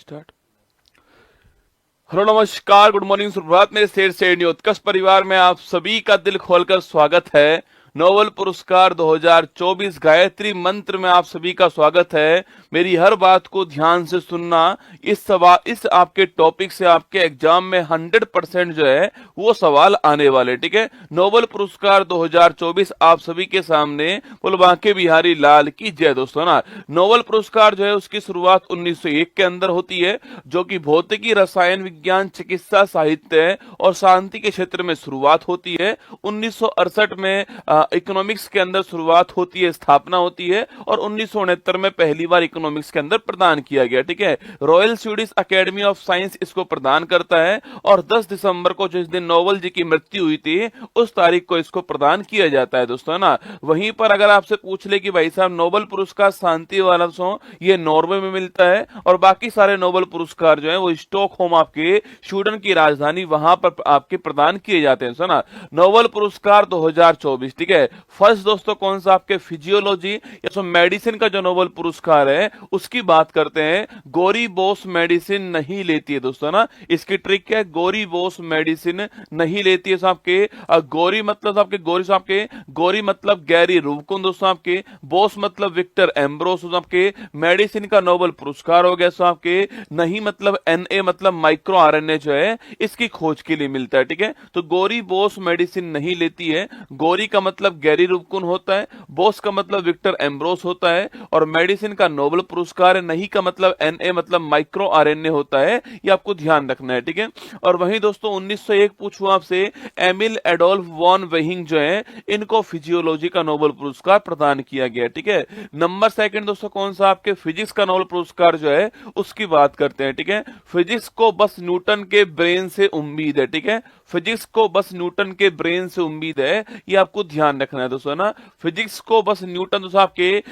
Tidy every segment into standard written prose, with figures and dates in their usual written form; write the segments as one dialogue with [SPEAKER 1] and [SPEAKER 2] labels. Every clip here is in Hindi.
[SPEAKER 1] स्टार्ट। हेलो नमस्कार, गुड मॉर्निंग, सुप्रभात मेरे शेर शेरनी उत्कर्ष परिवार में आप सभी का दिल खोलकर स्वागत है। नोबेल पुरस्कार 2024 गायत्री मंत्र में आप सभी का स्वागत है। मेरी हर बात को ध्यान से सुनना। इस आपके टॉपिक से आपके एग्जाम में 100% जो है वो सवाल आने वाले, ठीक है। नोबेल पुरस्कार 2024 आप सभी के सामने। बोलो बांके बिहारी लाल की जय दोस्तों ना। नोबेल पुरस्कार जो है उसकी शुरुआत 1901 के अंदर होती है, जो कि भौतिकी, रसायन विज्ञान, चिकित्सा, साहित्य और शांति के क्षेत्र में शुरुआत होती है। 1968 में इकोनॉमिक्स के अंदर शुरुआत होती है, स्थापना होती है, और 1969 में पहली बार इकोनॉमिक्स के अंदर प्रदान किया गया, ठीक है। Royal Swedish academy of science इसको प्रदान करता है, और 10 दिसंबर को जिस दिन नोबेल जी की मृत्यु हुई थी उस तारीख को इसको प्रदान किया जाता है दोस्तों ना। वहीं पर अगर आपसे पूछ ले कि भाई साहब नोबेल पुरस्कार शांति वाला ये नॉर्वे में मिलता है, और बाकी सारे नोबेल पुरस्कार जो है वो स्टॉकहोम आपके स्वीडन की राजधानी वहां पर आपके प्रदान किए जाते हैं सुना। नोबेल पुरस्कार 2024, ठीक है। फर्स्ट दोस्तों कौन सा आपके फिजियोलॉजी या मेडिसिन का जो नोबेल पुरस्कार है उसकी बात करते हैं। गोरी बोस मेडिसिन नहीं लेती है दोस्तों ना। इसकी ट्रिक क्या है, गोरी बोस मेडिसिन नहीं लेती है। आपके गोरी मतलब आपके गोरी मतलब गैरी रूबकुन दोस्तों, आपके बोस मतलब विक्टर एम्ब्रोस, आपके मेडिसिन का नोबेल पुरस्कार हो गया। सो आपके नहीं मतलब एनए मतलब माइक्रो आरएनए जो है इसकी खोज के लिए मिलता है, ठीक है। तो गोरी बोस मेडिसिन नहीं लेती है। गोरी का मतलब गैरी रूबकुन होता है, बोस का मतलब विक्टर एम्ब्रोस होता है, और मेडिसिन का नोबेल पुरस्कार है। नहीं का मतलब एनए मतलब माइक्रो आरएनए होता है, ये आपको ध्यान रखना है, ठीक है। और वहीं दोस्तों 1901 पूछूं आपसे, एमिल एडोल्फ वॉन वेहिंग जो है इनको फिजियोलॉजी का नोबेल पुरस्कार प्रदान किया गया, ठीक है। नंबर सेकंड दोस्तों कौन सा आपके फिजिक्स का नोबेल पुरस्कार जो है उसकी बात करते हैं, ठीक है। फिजिक्स को बस न्यूटन के ब्रेन से उम्मीद है, ठीक है। फिजिक्स को बस न्यूटन के ब्रेन से उम्मीद है, ये आपको ध्यान रखना है दोस्तों ना। फिजिक्स को बस न्यूटन दोस्तों आपके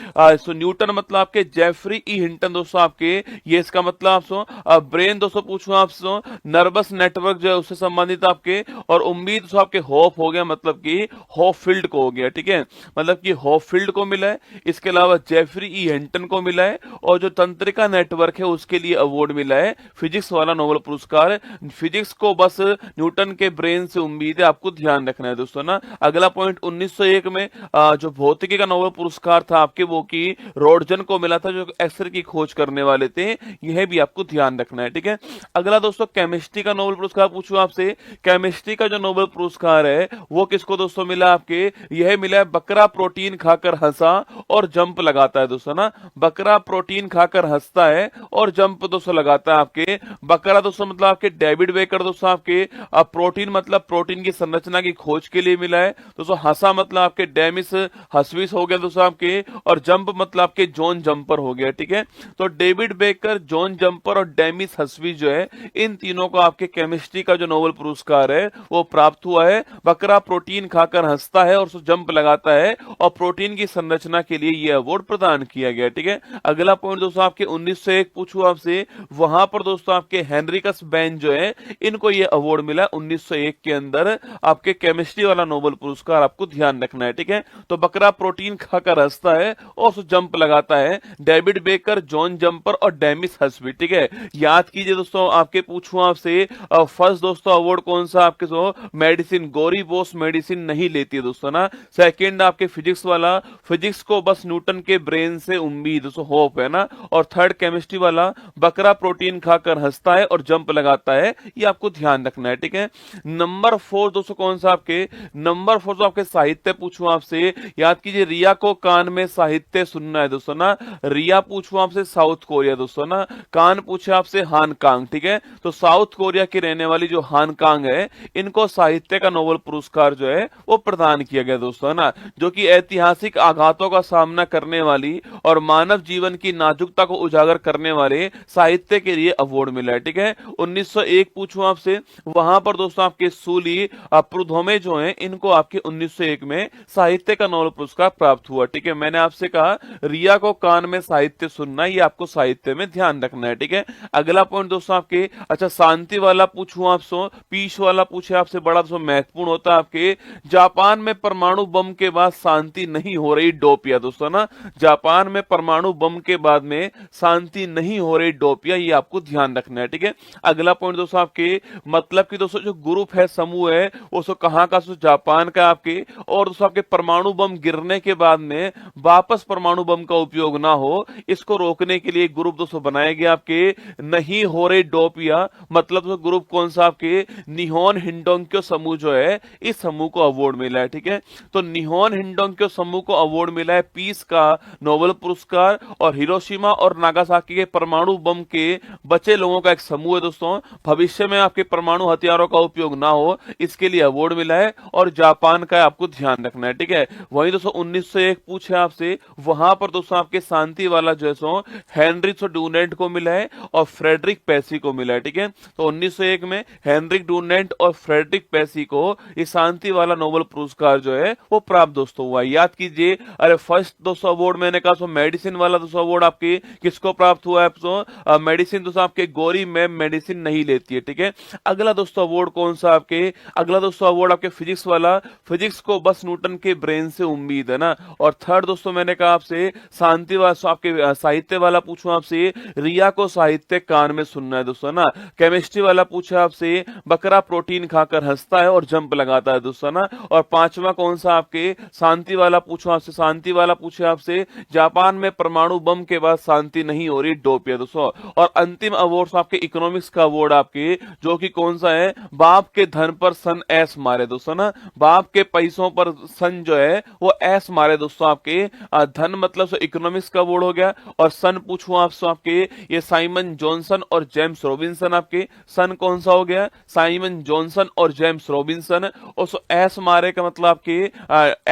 [SPEAKER 1] न्यूटन मतलब आपके जेफरी ई हिंटन दोस्तों आपके, ये इसका मतलब आप ब्रेन दोस्तों पूछूं आपसे नर्वस नेटवर्क जो है उससे संबंधित आपके, और उम्मीद दोस्तों आपके होप हो गया, मतलब कि होप फील्ड को हो गया, ठीक है। मतलब कि होप फील्ड को मिला है, इसके अलावा जेफरी ई हिंटन को मिला है, और जो तंत्रिका नेटवर्क है उसके लिए अवार्ड मिला है फिजिक्स वाला नोबेल पुरस्कार। फिजिक्स को बस न्यूटन के ब्रेन से उम्मीद है, आपको ध्यान रखना है दोस्तों ना। अगला पॉइंट 1901 में जो भौतिकी का नोबेल पुरस्कार था आपके वो की रोडजन को मिला था, जो एक्सरे की खोज करने वाले थे, यह भी आपको ध्यान रखना है, ठीक है। अगला दोस्तों केमिस्ट्री का नोबेल पुरस्कार पूछूं आपसे। केमिस्ट्री का जो नोबेल पुरस्कार है वो किसको दोस्तों मिला आपके, यह मिला है बकरा प्रोटीन खाकर हंसा और जंप लगाता है दोस्तों ना। बकरा प्रोटीन खाकर हंसता है और जंप दोस्तों लगाता है आपके। बकरा दोस्तों मतलब आपके डेविड बेकर दोस्तों आपके, प्रोटीन मतलब प्रोटीन की संरचना की खोज के लिए मिला है दोस्तों। हंसा मतलब आपके डेमिस हस्विस हो गया दोस्तों आपके, और जंप मतलब आपके जॉन जंपर हो गया, ठीक है। तो डेविड बेकर, जॉन जंपर और डेमिस हस्विस जो है इन तीनों को आपके केमिस्ट्री का जो नोबेल पुरस्कार है वो प्राप्त हुआ है। बकरा प्रोटीन खाकर हंसता है और जंप लगाता है, और प्रोटीन की संरचना के लिए यह अवार्ड प्रदान किया गया, ठीक है। अगला पॉइंट दोस्तों आपके 1901 पूछूं आपसे, वहां पर दोस्तों आपके हेनरिकस बेन जो है इनको यह अवार्ड मिला 1901 के अंदर, आपके केमिस्ट्री वाला नोबेल पुरस्कार, आपको ध्यान रखना है, ठीक है। तो बकरा प्रोटीन खाकर हंसता है और जंप लगाता है, डेविड बेकर, जॉन जंपर और डेमिस हस्वी, ठीक है। याद कीजिए दोस्तों, आपके पूछूं आपसे फर्स्ट दोस्तों अवार्ड कौन सा आपके मेडिसिन, गोरी बोस मेडिसिन नहीं लेती है दोस्तों ना। सेकंड आपके फिजिक्स वाला, फिजिक्स को बस न्यूटन के ब्रेन से उम्मीद दोस्तों होप है ना। और थर्ड केमिस्ट्री वाला बकरा प्रोटीन खाकर हंसता है और जंप लगाता है, ये आपको ध्यान रखना है, ठीक है। नंबर 4 दोस्तों कौन सा आपके, नंबर 4 तो आपके साहित्य पूछूं आपसे। याद कीजिए, रिया को कान में साहित्य सुनना है दोस्तों ना। रिया पूछूं आपसे साउथ कोरिया दोस्तों ना, कान पूछे आपसे हानकांग, ठीक है। तो साउथ कोरिया की रहने वाली जो हानकांग है इनको साहित्य का नोबेल पुरस्कार जो है वो प्रदान किया गया दोस्तों ना, जो कि ऐतिहासिक आघातों का सामना करने वाली और मानव जीवन की नाजुकता को उजागर करने वाले साहित्य के लिए अवार्ड मिला है, ठीक है। 1901 पूछूं आपसे, वहां पर दोस्तों आपके सूली प्रुधोमे जो हैं इनको आपके 1901 में साहित्य का नोबेल पुरस्कार प्राप्त हुआ। ठीक है, मैंने आपसे कहा रिया को कान में साहित्य सुनना, ये आपको साहित्य में ध्यान रखना है। ठीक है, अगला पॉइंट दोस्तों आपके, अच्छा शांति वाला पूछूं आपसे, पीस वाला पूछे आपसे, बड़ा दोस्तों महत्वपूर्ण होता है आपके, जापान में परमाणु बम के बाद शांति नहीं हो रही डोपिया। दोस्तों ना, जापान में परमाणु बम के बाद में शांति नहीं हो रही डोपिया, ये आपको ध्यान रखना है। ठीक है, अगला पॉइंट दोस्तों आपके, मतलब कि दोस्तों जो ग्रुप है, समूह है, वो सो कहां का, सो जापान का आपके, और दोस्तों आपके परमाणु बम गिरने के बाद में वापस परमाणु बम का उपयोग ना हो, इसको रोकने के लिए ग्रुप दोस्तों बनाया गया आपके, नहीं हो रही डोपिया, मतलब तो ग्रुप कौन सा आपके, निहोन हिंडोंक्यो समूह जो है, इस समूह को अवार्ड मिला है। ठीक है, तो निहोन हिंडोंक्यो समूह को अवार्ड मिला है पीस का नोबेल पुरस्कार, और हिरोशिमा और नागासाकी के परमाणु बम के बचे लोगों का एक समूह है दोस्तों, भविष्य में आपके परमाणु हथियारों का उपयोग ना हो, इसके लिए अवार्ड मिला है, और जापान का आपको ध्यान रखना है। ठीक है, वहीं दोस्तों 1901 पूछे आपसे, वहां पर दोस्तों आपके शांति वाला जो है हेनरिक डुनेंट को मिला है और फ्रेडरिक पैसी को मिला है। ठीक है, तो 1901 में हेनरिक डुनेंट और फ्रेडरिक पैसी को ये शांति वाला नोबेल पुरस्कार जो है वो प्राप्त दोस्तों हुआ। याद कीजिए, अरे फर्स्ट दोस्तों अवार्ड मैंने कहा तो मेडिसिन वाला दोस्तों अवार्ड आपके किसको प्राप्त हुआ है, मेडिसिन दोस्तों आपके गौरी मैम मेडिसिन नहीं लेती है। ठीक है, अगला दोस्तों अवार्ड कौन सा आपके, अगला दोस्तों अवार्ड आपके फिजिक्स वाला, फिजिक्स को बस न्यूटन के ब्रेन से उम्मीद है ना। और थर्ड दोस्तों मैंने कहा आपसे शांति वाला आपके साहित्य वाला पूछूं आपसे, रिया को साहित्य कान में सुनना है दोस्तों ना। केमिस्ट्री वाला पूछा आपसे, बकरा प्रोटीन खाकर हंसता है और जंप लगाता है दोस्तों ना। और पांचवा कौन सा आपके, शांति वाला पूछो आपसे, शांति वाला पूछे आपसे, जापान में परमाणु बम के बाद शांति नहीं हो रही डोपिया दोस्तों। और अंतिम अवार्ड आपके इकोनॉमिक्स का अवार्ड आपके, जो कि कौन सा है, बाप के धन पर सन ऐस मारे दोस्तों ना, बाप के पैसों पर सन जो है वो ऐस मारे दोस्तों आपके, धन मतलब से इकोनॉमिक्स का अवार्ड हो गया। और सन पूछूं आपसे आपके, ये साइमन जॉनसन और जेम्स रॉबिन्सन, आपके सन कौन सा हो गया, साइमन जॉनसन और जेम्स रॉबिन्सन। और एस मारे का मतलब आपके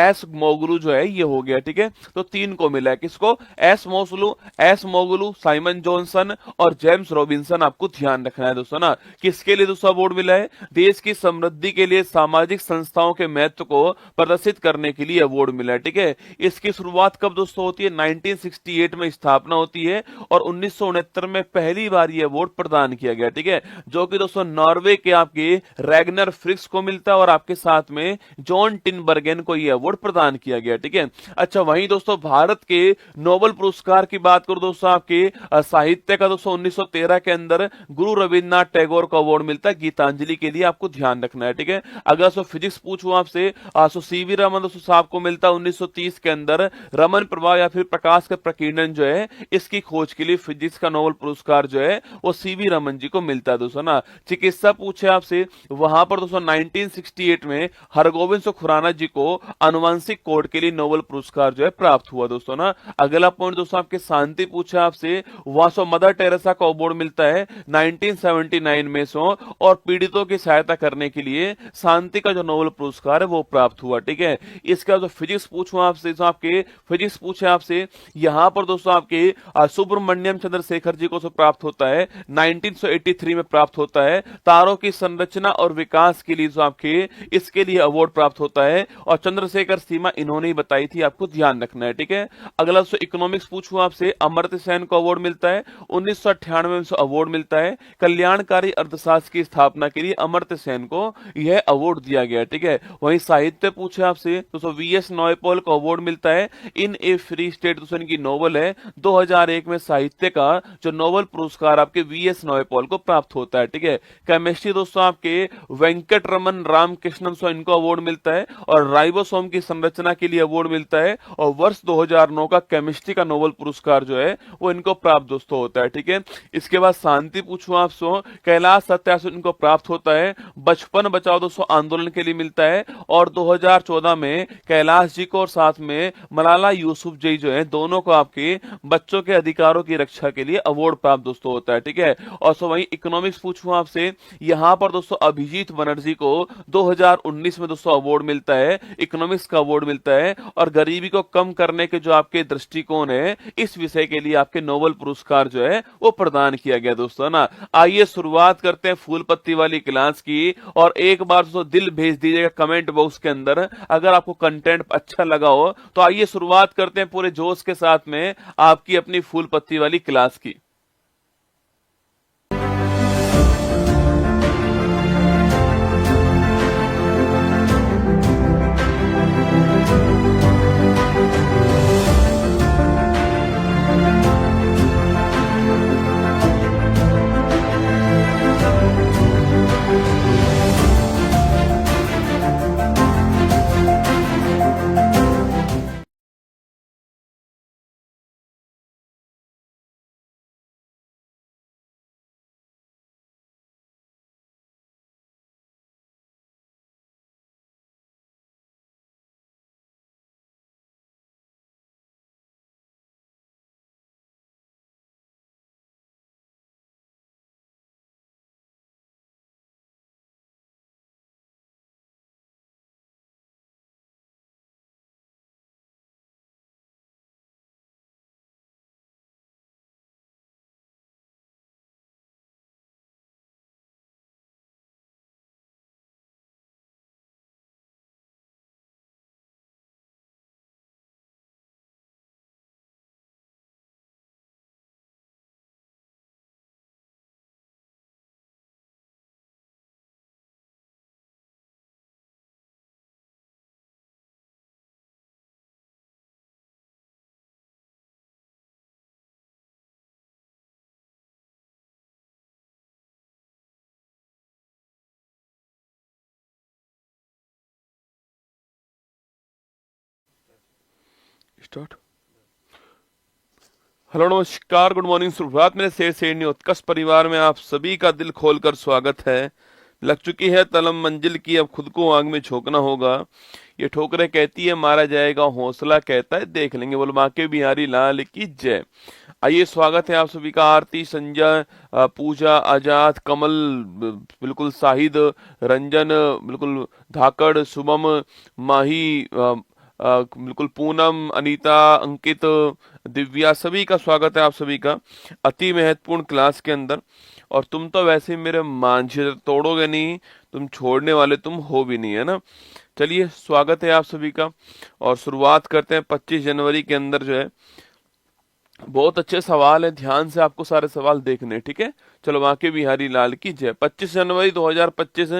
[SPEAKER 1] एस मोगलू जो है ये हो गया। ठीक है, तो तीन को मिला है, किसको, एस मोगलू, साइमन जॉनसन और जेम्स रॉबिन्सन, आपको ध्यान रखना है दोस्तों ना। किसके लिए दोस्तों अवार्ड मिला है, देश की समृद्धि के लिए सामाजिक संस्थाओं के महत्व को प्रदर्शित करने के लिए अवार्ड मिला है। ठीक है, इसकी शुरुआत कब दोस्तों होती है, 1968 में स्थापना होती है, और 1969 में पहली बार ये अवार्ड प्रदान किया गया। ठीक है, जो कि दोस्तों नॉर्वे के आपके रैगनर फ्रिक्स को मिलता है, और आपके साथ में जॉन टिनबर्गेन को यह अवार्ड प्रदान किया गया। ठीक है, अच्छा वहीं दोस्तों भारत के नोबेल पुरस्कार की बात करो दोस्तों, आपके साहित्य का दोस्तों 1913 के अंदर गुरु रविन्द्रनाथ टैगोर को अवार्ड मिलता है गीतांजलि के लिए, आपको ध्यान रखना है। ठीक है, अगर सो फिजिक्स पूछूं आपसे, सो सीवी रमन दोस्तों साहब को मिलता है 1930 के अंदर, रमन प्रभाव या फिर प्रकाश का प्रकीर्णन जो है, इसकी खोज के लिए फिजिक्स का नोबेल पुरस्कार जो है वो सीवी रमन जी को मिलता है दोस्तों ना। चिकित्सा पूछे आपसे, वहां पर दोस्तों 1968 में हरगोविंद खुराना जी को आनुवंशिक कोड के लिए नोबेल पुरस्कार जो है प्राप्त हुआ दोस्तों ना। अगला पॉइंट दोस्तों आपके शांति पूछा आपसे, वहां सो मदर टेरेसा को अवार्ड मिलता है 1979 में सो, और पीड़ितों की सहायता करने के लिए शांति का जो नोबेल पुरस्कार है वो प्राप्त हुआ। ठीक है, इसका जो फिजिक्स पूछूं आपसे, आपके फिजिक्स पूछे आपसे, यहां पर दोस्तों आपके सुब्रमण्यम चंद्रशेखर जी को प्राप्त होता है 1983 में प्राप्त होता है, तारों की संरचना और विकास के लिए जो आपके इसके लिए अवार्ड प्राप्त होता है, और चंद्रशेखर सीमा इन्होंने ही बताई थी, आपको ध्यान रखना है। ठीक है, अगला इकोनॉमिक्स पूछूं आपसे, अमर्त्य सेन को अवार्ड मिलता है 1998 में अवार्ड मिलता है, कल्याणकारी अर्थशास्त्र की स्थापना के लिए अमर्त्य सेन को यह अवार्ड दिया गया। ठीक है, वहीं साहित्य पूछे आपसे तो वीएस नॉयपॉल को अवार्ड मिलता है इन ए फ्री स्टेट, दोस्तों की नोवेल है, 2001 में साहित्य का जो नोबेल पुरस्कार आपके वीएस नॉयपॉल को प्राप्त होता है। ठीक है, केमिस्ट्री दोस्तों आपके वेंकट रमन रामकृष्णन सो इनको अवार्ड मिलता है, और राइबोसोम की संरचना के लिए अवार्ड मिलता है, और वर्ष 2009 का केमिस्ट्री का नोबेल पुरस्कार जो है वो इनको प्राप्त दोस्तों होता है। ठीक है, इसके बाद शांति पूछूं आपसे, कैलाश सत्यार्थी इनको प्राप्त होता है, बचपन बचाओ दोस्तों आंदोलन के लिए मिलता है, और 2014 में कैलाश जी को और साथ में मलाला यूसुफजई जो है दोनों को आपके बच्चों के अधिकारों की रक्षा के लिए अवार्ड प्राप्त दोस्तों होता है। ठीक है, और सो वहीं इकोनॉमिक्स पूछूं आपसे, यहां पर दोस्तों अभिजीत बनर्जी को 2019 में दोस्तों अवार्ड मिलता है, इकोनॉमिक्स का अवार्ड मिलता है, और गरीबी को कम करने के जो आपके दृष्टिकोण है इस विषय के लिए आपके नोबेल पुरस्कार जो है वो प्रदान किया गया दोस्तों ना। आइए शुरुआत करते हैं फूल पत्ती वाली क्लास की, और एक बार दोस्तों दिल भेज दीजिएगा कमेंट बॉक्स के अंदर पर अगर आपको कंटेंट अच्छा लगा हो तो आइए शुरुआत करते हैं पूरे जोश के साथ में आपकी अपनी फूल पत्ती वाली क्लास की। स्टार्ट। हेलो नमस्कार गुड मॉर्निंग सुप्रभात मेरे शेर शेरनी उत्कर्ष परिवार में आप सभी का दिल खोलकर स्वागत है। लग चुकी है तलम मंजिल की, अब खुद को आग में झोंकना होगा। ये ठोकरें कहती है मारा जाएगा, हौसला कहता है देख लेंगे। बोल बांके बिहारी लाल की जय। आइए स्वागत है आप सभी का। आरती, संजय, पूजा, आजाद, कमल, बिल्कुल शाहिद, रंजन, बिल्कुल धाकड़, शुभम, माही, बिल्कुल पूनम, अनीता, अंकित, दिव्या, सभी का स्वागत है आप सभी का अति महत्वपूर्ण क्लास के अंदर। और तुम तो वैसे ही मेरे मांझे तोड़ोगे नहीं, तुम छोड़ने वाले तुम हो भी नहीं, है ना। चलिए स्वागत है आप सभी का और शुरुआत करते हैं 25 जनवरी के अंदर जो है। बहुत अच्छे सवाल है, ध्यान से आपको सारे सवाल देखने, ठीक है। चलो बांके बिहारी लाल की जय। 25 जनवरी 2025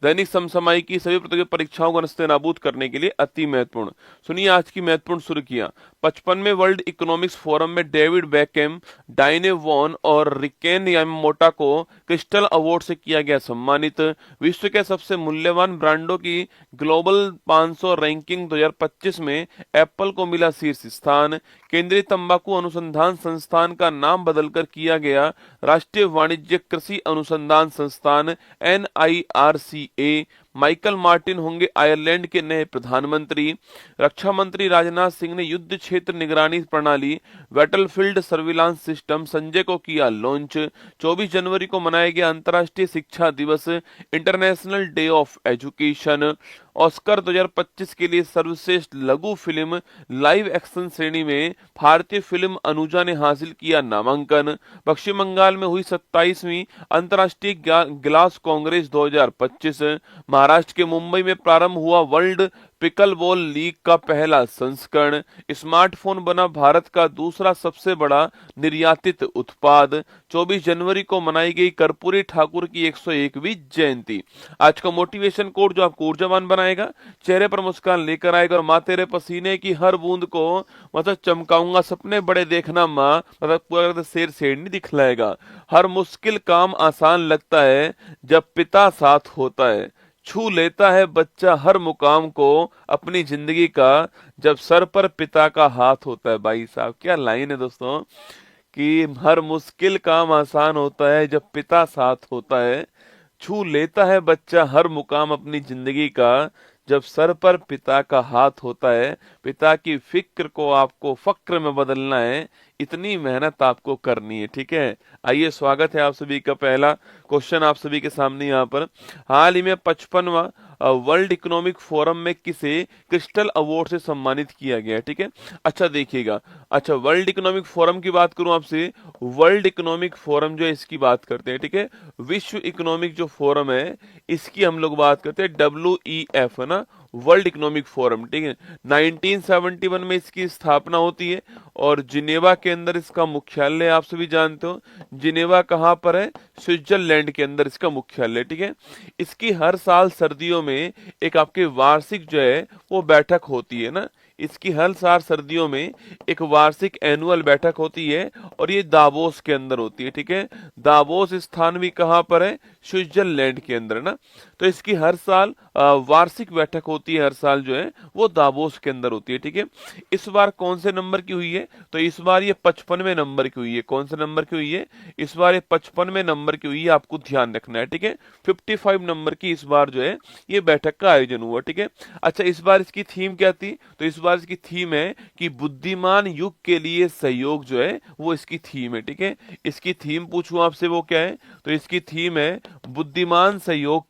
[SPEAKER 1] दैनिक समसामयिक की सभी प्रतियोगी परीक्षाओं को नस्तेनाबूद करने के लिए अति महत्वपूर्ण। सुनिए आज की महत्वपूर्ण सुर्खियां। 55वें वर्ल्ड इकोनॉमिक्स फोरम में डेविड बेकहम, डायने वॉन और रिकेन यामामोटा को क्रिस्टल अवार्ड से किया गया सम्मानित। विश्व के सबसे मूल्यवान ब्रांडों की ग्लोबल 500 रैंकिंग 2025 में एप्पल को मिला शीर्ष स्थान। केंद्रीय तंबाकू अनुसंधान संस्थान का नाम बदलकर किया गया राष्ट्रीय वाणिज्य कृषि अनुसंधान संस्थान NIRCA। माइकल मार्टिन होंगे आयरलैंड के नए प्रधानमंत्री। रक्षा मंत्री राजनाथ सिंह ने युद्ध क्षेत्र निगरानी प्रणाली बैटलफील्ड सर्विलांस सिस्टम संजय को किया लॉन्च। 24 जनवरी को मनाया गया अंतर्राष्ट्रीय शिक्षा दिवस, international day of education. Oscar 2025 के लिए सर्वश्रेष्ठ लघु फिल्म लाइव एक्शन श्रेणी में भारतीय फिल्म अनुजा ने हासिल किया नामांकन। पश्चिम बंगाल में हुई 27वीं अंतर्राष्ट्रीय गिलास कांग्रेस 2025। महाराष्ट्र के मुंबई में प्रारंभ हुआ वर्ल्ड पिकल बॉल लीग का पहला संस्करण। स्मार्टफोन बना भारत का दूसरा सबसे बड़ा निर्यातित उत्पाद। 24 जनवरी को मनाई गई कर्पूरी ठाकुर की 101वीं जयंती। आज का मोटिवेशन कोड जो आपको ऊर्जावान बनाएगा, चेहरे पर मुस्कान लेकर आएगा और माँ तेरे पसीने की हर बूंद को मतलब चमकाऊंगा, सपने बड़े देखना माँ, मतलब पूरा शेर शेरनी दिखलाएगा। हर मुश्किल काम आसान लगता है जब पिता साथ होता है। छू लेता है बच्चा हर मुकाम को अपनी जिंदगी का जब सर पर पिता का हाथ होता है। भाई साहब क्या लाइन है दोस्तों, कि हर मुश्किल काम आसान होता है जब पिता साथ होता है। छू लेता है बच्चा हर मुकाम अपनी जिंदगी का जब सर पर पिता का हाथ होता है। पिता की फिक्र को आपको फक्र में बदलना है, इतनी मेहनत आपको करनी है, ठीक है। आइए स्वागत है आप सभी का। पहला क्वेश्चन आप सभी के सामने यहाँ पर, हाल ही में 55वां वर्ल्ड इकोनॉमिक फोरम में किसे क्रिस्टल अवार्ड से सम्मानित किया गया है, ठीक है। अच्छा देखिएगा, अच्छा वर्ल्ड इकोनॉमिक फोरम की बात करूं आपसे, वर्ल्ड इकोनॉमिक फोरम जो है इसकी बात करते हैं, ठीक है। विश्व इकोनॉमिक जो फोरम है इसकी हम लोग बात करते हैं WEF, है ना, वर्ल्ड इकोनॉमिक फोरम, ठीक है। 1971 में इसकी स्थापना होती है और जिनेवा के अंदर इसका मुख्यालय, आप सभी जानते हो जिनेवा कहाँ पर है, स्विट्जरलैंड के अंदर इसका मुख्यालय, ठीक है। इसकी हर साल सर्दियों में एक आपके वार्षिक जो है वो बैठक होती है ना, इसकी हर साल सर्दियों में एक वार्षिक एनुअल बैठक होती है और ये दावोस के अंदर होती है, ठीक है। दावोस स्थान भी कहाँ पर है, स्विट्जरलैंड के अंदर ना। तो इसकी हर साल वार्षिक बैठक होती है, हर साल जो है वो दावोस के अंदर होती है, ठीक है। इस बार कौन से नंबर की हुई है, तो इस बार ये 55वें नंबर की हुई है। कौन से नंबर की हुई है, इस बार ये 55वें नंबर की हुई है, आपको ध्यान रखना है, ठीक है। 55 नंबर की इस बार जो है ये बैठक का आयोजन हुआ, ठीक है। अच्छा, इस बार इसकी थीम क्या थी, तो इस बार इसकी थीम है कि बुद्धिमान युग के लिए सहयोग, जो है वो इसकी थीम है, ठीक है। इसकी थीम पूछूं आपसे वो क्या है, तो इसकी थीम है बुद्धिमान सहयोग,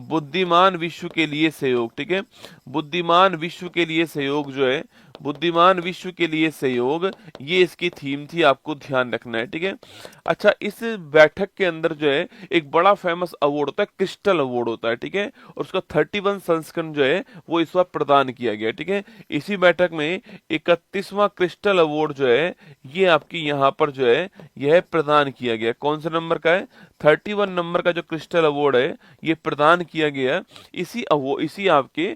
[SPEAKER 1] बुद्धिमान विश्व के लिए सहयोग, ठीक है। बुद्धिमान विश्व के लिए सहयोग जो है, बुद्धिमान विश्व के लिए सहयोग, ये इसकी थीम थी, आपको ध्यान रखना है, ठीक है। अच्छा, इस बैठक के अंदर जो है एक बड़ा फेमस अवार्ड होता है, क्रिस्टल अवार्ड होता है, ठीक है। और उसका 31 संस्करण जो है वो इस बार प्रदान किया गया, ठीक है। इसी बैठक में 31वां क्रिस्टल अवार्ड जो है ये आपकी यहाँ पर जो है यह प्रदान किया गया। कौन से नंबर का है, 31 नंबर का जो क्रिस्टल अवार्ड है ये प्रदान किया गया इसी आपके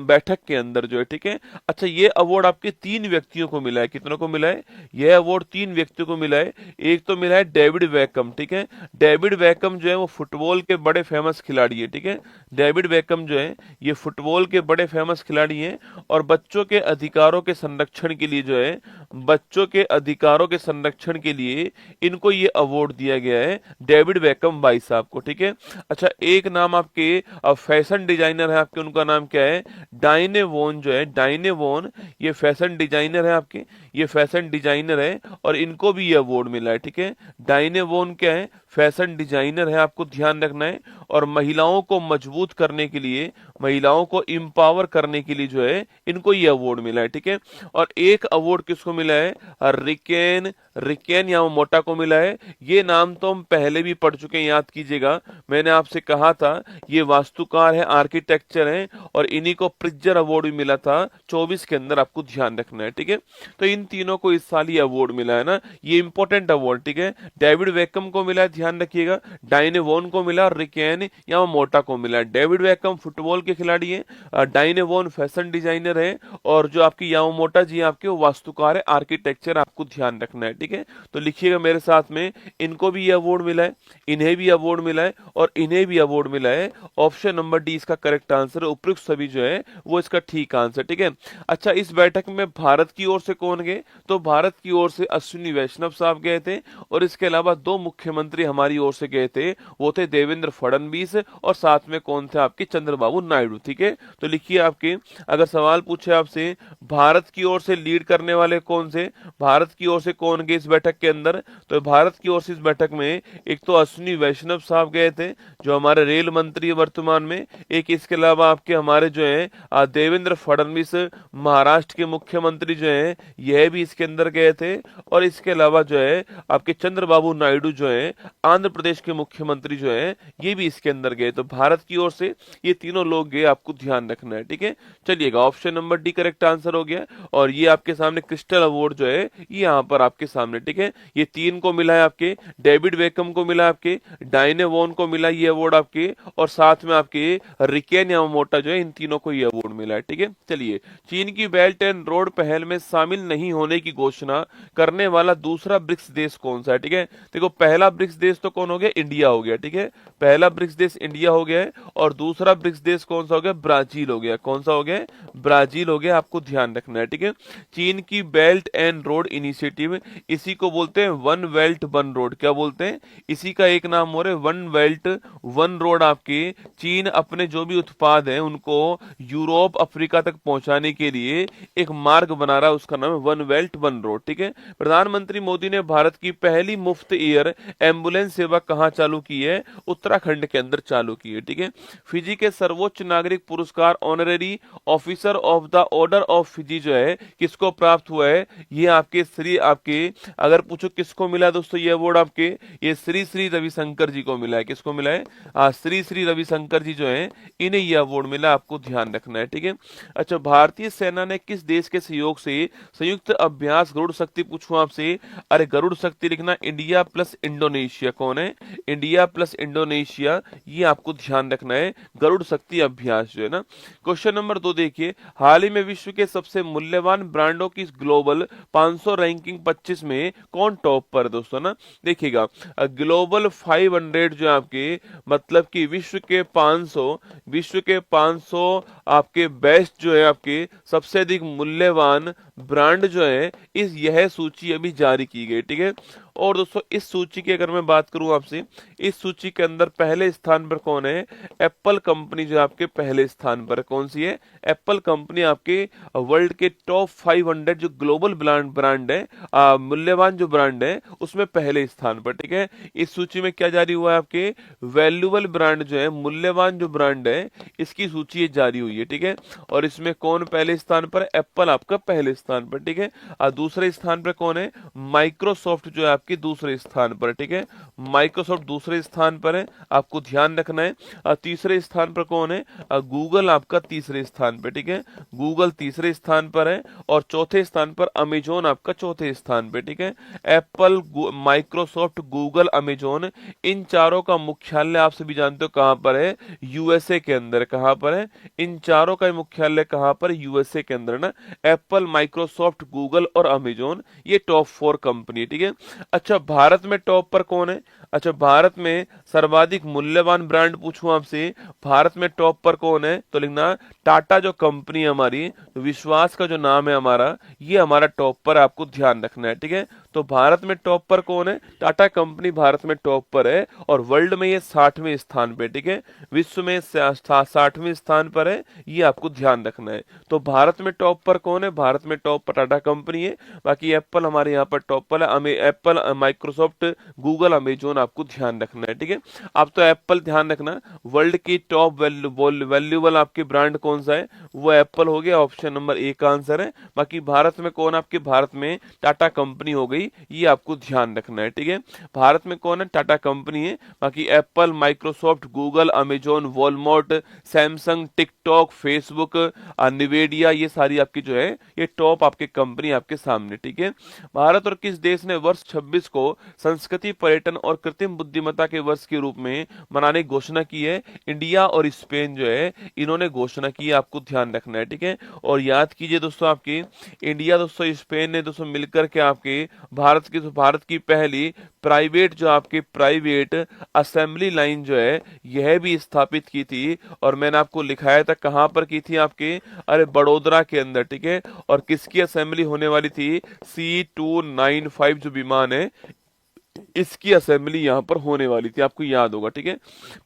[SPEAKER 1] बैठक के अंदर जो है, ठीक है। अच्छा, ये अवार्ड आपके 3 व्यक्तियों को मिला है। कितनों को मिला है, यह अवार्ड 3 व्यक्तियों को मिला है। एक तो मिला है डेविड बैकम, ठीक है। डेविड बैकम जो है वो फुटबॉल के बड़े फेमस खिलाड़ी है, ठीक है। डेविड बैकम जो है ये फुटबॉल के बड़े फेमस खिलाड़ी हैं और बच्चों के अधिकारों के संरक्षण के लिए जो है, बच्चों के अधिकारों के संरक्षण के लिए इनको ये अवार्ड दिया गया है, डेविड बैकम भाई साहब को, ठीक है। अच्छा, एक नाम आपके फैशन डिजाइनर है आपके, उनका नाम क्या है, डाइने वोन जो है, डाइने वोन, ये फैशन डिजाइनर है आपके, ये फैशन डिजाइनर है और इनको भी ये अवार्ड मिला है, ठीक है। डाइने वोन क्या है, फैशन डिजाइनर है, आपको ध्यान रखना है। और महिलाओं को मजबूत करने के लिए, महिलाओं को एम्पावर करने के लिए जो है इनको ये अवार्ड मिला है, ठीक है। और एक अवार्ड किसको मिला है, रिकेन यामामोटा को मिला है। ये नाम तो हम पहले भी पढ़ चुके हैं, याद कीजिएगा, मैंने आपसे कहा था ये वास्तुकार है, आर्किटेक्चर है और इन्हीं को प्रिट्जर अवार्ड भी मिला था 24 के अंदर, आपको ध्यान रखना है, ठीक है। तो इन तीनों को इस साल ये अवार्ड मिला है ना, ये इंपॉर्टेंट अवार्ड, ठीक है। डेविड वेकम को मिला है, ध्यान रखिएगा, डाइने वोन को मिला, रिकेन यामामोटा को मिला है। डेविड वेकम फुटबॉल के खिलाड़ी हैं, डाइने वोन फैशन डिजाइनर है और जो आपकी यामामोटा जी आपके वो वास्तुकार है, आर्किटेक्चर, आपको ध्यान रखना है, ठीक है। तो लिखिएगा मेरे साथ में, इनको भी ये अवार्ड मिला है, इन्हें भी अवार्ड मिला है और इन्हें भी अवार्ड मिला है। ऑप्शन नंबर डी इसका करेक्ट आंसर है, उपयुक्त सभी जो है वो इसका ठीक आंसर, ठीक है। अच्छा, इस बैठक में भारत की ओर से कौन गए, तो भारत की ओर से अश्विनी वैष्णव साहब गए थे और इसके अलावा 2 मुख्यमंत्री हमारी ओर से गए थे, वो थे देवेंद्र फडणवीस और साथ में कौन थे आपके, चंद्रबाबू नायडू, ठीक है। तो लिखिए आपके, अगर सवाल पूछे आपसे भारत की ओर से लीड करने वाले कौन से, भारत की ओर से कौन गए इस बैठक के अंदर, तो भारत की ओर से इस बैठक में एक तो अश्विनी वैष्णव साहब गए थे जो हमारे रेल मंत्री है वर्तमान में, एक इसके अलावा आपके हमारे जो है देवेंद्र फडणवीस महाराष्ट्र के मुख्यमंत्री जो है यह भी इसके अंदर गए थे और इसके अलावा जो है आपके चंद्रबाबू नायडू जो है आंध्र प्रदेश के मुख्यमंत्री जो है ये भी इसके अंदर गए। तो भारत की ओर से ये तीनों लोग गए, आपको ध्यान रखना है, ठीक है। चलिएगा, option number D correct answer हो गया और ये आपके सामने क्रिस्टल अवार्ड जो है ये यहाँ पर आपके सामने, ठीक है। ये 3 को मिला है आपके, डेविड वेकम को मिला आपके, डाइने वोन को मिला ये अवार्ड आपके और साथ में आपके रिकेन यामामोटा जो है इन तीनों को ये अवार्ड मिला है, ठीक है। चलिए, चीन की बेल्ट एंड रोड पहल में शामिल नहीं होने की घोषणा करने वाला दूसरा ब्रिक्स देश कौन सा है, ठीक है। देखो, पहला ब्रिक्स देश तो कौन हो गया, इंडिया हो गया, ठीक है। पहला ब्रिक्स देश इंडिया हो गया है और दूसरा ब्रिक्स देश कौन सा हो गया, ब्राजील हो गया। कौन सा हो गया, ब्राजील हो गया, आपको ध्यान रखना है, ठीक है। चीन की बेल्ट एंड रोड इनिशिएटिव, इसी को बोलते हैं वन बेल्ट वन रोड, क्या बोलते हैं, इसी का एक नाम हो रहा है वन बेल्ट वन रोड। आपके चीन अपने जो भी उत्पाद हैं उनको यूरोप अफ्रीका तक पहुंचाने के लिए एक मार्ग बना रहा है, उसका नाम है वन बेल्ट वन रोड, ठीक है। प्रधानमंत्री मोदी ने भारत की पहली मुफ्त एयर एम्बुलेंस सेवा कहां चालू की है, उत्तराखंड के अंदर चालू की है, ठीक है। फिजी के सर्वोच्च नागरिक पुरस्कार honorary officer of the order of Fiji जो है किसको प्राप्त हुआ है, ये आपके अगर पूछो किसको मिला है दोस्तों ये अवार्ड आपके, ये श्री श्री रविशंकर जी को मिला है। किसको मिला है? श्री श्री रविशंकर जी जो है इन्हें ये अवार्ड मिला, आपको ध्यान रखना है, ठीक है। अच्छा, भारतीय सेना ने किस देश के सहयोग से संयुक्त अभ्यास गरुड़ शक्ति, पूछूं आपसे, अरे गरुड़ शक्ति लिखना, इंडिया प्लस इंडोनेशिया। कौन है? इंडिया प्लस इंडोनेशिया, ये आपको ध्यान रखना है, गरुड़ शक्ति अभ्यास जो है ना। क्वेश्चन नंबर 2 देखिए, हाल ही में विश्व के सबसे मूल्यवान ब्रांडों की ग्लोबल 500 रैंकिंग 25 में कौन टॉप पर दोस्तों ना? देखिएगा, ग्लोबल 500 जो है आपके, मतलब कि विश्व के 500 आपके बेस्ट जो है आपके सबसे अधिक मूल्यवान ब्रांड जो है, यह सूची अभी जारी की गई, ठीक है। और दोस्तों इस सूची की अगर मैं बात करूं आपसे, इस सूची के अंदर पहले स्थान पर कौन है? एप्पल कंपनी जो आपके पहले स्थान पर, कौन सी है? एप्पल कंपनी आपके वर्ल्ड के टॉप 500 जो ग्लोबल ब्रांड है, मूल्यवान जो ब्रांड है उसमें पहले स्थान पर, ठीक है। इस सूची में क्या जारी हुआ है? आपके वैल्यूएबल ब्रांड जो है, मूल्यवान जो ब्रांड है, इसकी सूची जारी हुई है, ठीक है। और इसमें कौन पहले स्थान पर? एप्पल आपका पहले स्थान पर, ठीक है। दूसरे स्थान पर कौन है? माइक्रोसॉफ्ट जो है आपकी दूसरे स्थान पर, ठीक है। माइक्रोसॉफ्ट दूसरे स्थान पर है, आपको ध्यान रखना है। तीसरे स्थान पर कौन है? गूगल आपका तीसरे स्थान पर, ठीक है। गूगल तीसरे स्थान पर है। और चौथे स्थान पर अमेजोन आपका चौथे स्थान पर, ठीक है। एप्पल, माइक्रोसॉफ्ट, गूगल, अमेजोन, इन चारों का मुख्यालय आप सभी जानते हो कहां पर है? यूएसए के अंदर। कहां पर है? इन चारों का मुख्यालय कहां पर? यूएसए के अंदर ना। एप्पल, माइक्रोसॉफ्ट, गूगल और अमेजोन, ये टॉप 4 कंपनी, ठीक है। अच्छा, भारत में टॉप पर कौन है? अच्छा, भारत में सर्वाधिक मूल्यवान ब्रांड पूछूं आपसे, भारत में टॉप पर कौन है? तो लिखना टाटा जो कंपनी है हमारी, विश्वास का जो नाम है हमारा, ये हमारा टॉप पर, आपको ध्यान रखना है, ठीक है। तो भारत में टॉप पर कौन है? टाटा कंपनी भारत में टॉप पर है, और वर्ल्ड में ये 60वें स्थान पे, ठीक है। विश्व में 60वें स्थान पर है, ये आपको ध्यान रखना है। तो भारत में टॉप पर कौन है? भारत में टॉप पर टाटा कंपनी है। बाकी एप्पल हमारे यहाँ पर टॉप पर है, एप्पल, माइक्रोसॉफ्ट, गूगल, अमेजोन, आपको ध्यान रखना है, ठीक है। अब तो एप्पल ध्यान रखना, वर्ल्ड की टॉप वैल्यूएबल आपकी ब्रांड कौन सा है? वो एप्पल हो गया, ऑप्शन नंबर ए का आंसर है। बाकी भारत में कौन? आपके भारत में टाटा कंपनी हो गई, ये आपको ध्यान रखना है, ठीक है। भारत में कौन है? टाटा कंपनी है। बाकी Apple, Microsoft, Google, Amazon, Walmart, Samsung, TikTok, Facebook, Nvidia, ये सारी आपकी जो है ये टॉप आपके कंपनी आपके सामने, ठीक है। भारत और किस देश ने वर्ष 26 को संस्कृति, पर्यटन और कृत्रिम बुद्धिमत्ता के वर्ष के रूप में मनाने की घोषणा की है? इंडिया और स्पेन जो है इन्होंने घोषणा की है, आपको ध्यान रखना है, ठीक है। और याद कीजिए दोस्तों, आपकी इंडिया दोस्तों स्पेन ने दोस्तों मिलकर के आपके भारत की पहली प्राइवेट असेंबली लाइन जो है यह भी स्थापित की थी। और मैंने आपको लिखाया था कहां पर की थी आपके, अरे बड़ोदरा के अंदर, ठीक है। और किसकी असेंबली होने वाली थी? C295 जो विमान है इसकी असेंबली यहां पर होने वाली थी, आपको याद होगा, ठीक है।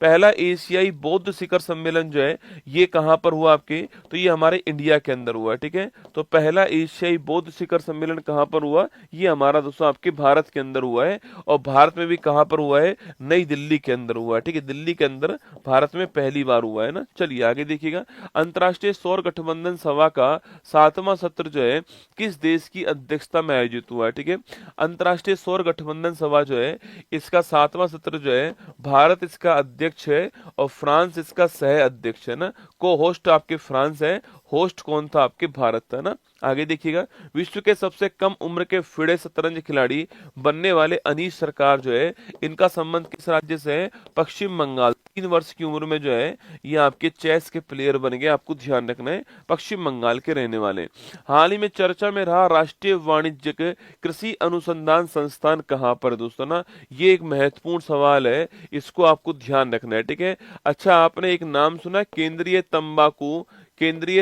[SPEAKER 1] पहला एशियाई बौद्ध शिखर सम्मेलन जो है ये कहां पर हुआ आपके? तो ये हमारे इंडिया के अंदर हुआ, ठीक है। तो पहला एशियाई बौद्ध शिखर सम्मेलन कहां पर हुआ? ये हमारा दोस्तों आपके भारत के अंदर हुआ है। और भारत में भी कहां पर हुआ है? नई दिल्ली के अंदर हुआ है, ठीक है। दिल्ली के अंदर भारत में पहली बार हुआ है ना। चलिए आगे देखिएगा, अंतर्राष्ट्रीय सौर गठबंधन सभा का 7वां सत्र जो है किस देश की अध्यक्षता में आयोजित हुआ है, ठीक है। अंतर्राष्ट्रीय सौर गठबंधन सभा जो है इसका 7वां सत्र जो है, भारत इसका अध्यक्ष है और फ्रांस इसका सह अध्यक्ष है ना। को होस्ट आपके फ्रांस है, होस्ट कौन था? आपके भारत था ना। आगे देखिएगा, विश्व के सबसे कम उम्र के फिडे शतरंज खिलाड़ी बनने वाले अनीश सरकार जो है इनका संबंध किस राज्य से है? पश्चिम बंगाल। 3 वर्ष की उम्र में जो है ये आपके चेस के प्लेयर बन गए, आपको ध्यान रखना है, पश्चिम बंगाल के रहने वाले। हाल ही में चर्चा में रहा राष्ट्रीय वाणिज्यिक कृषि अनुसंधान संस्थान कहां पर दोस्तों ना? ये एक महत्वपूर्ण सवाल है, इसको आपको ध्यान रखना है, ठीक है। अच्छा, आपने एक नाम सुना, केंद्रीय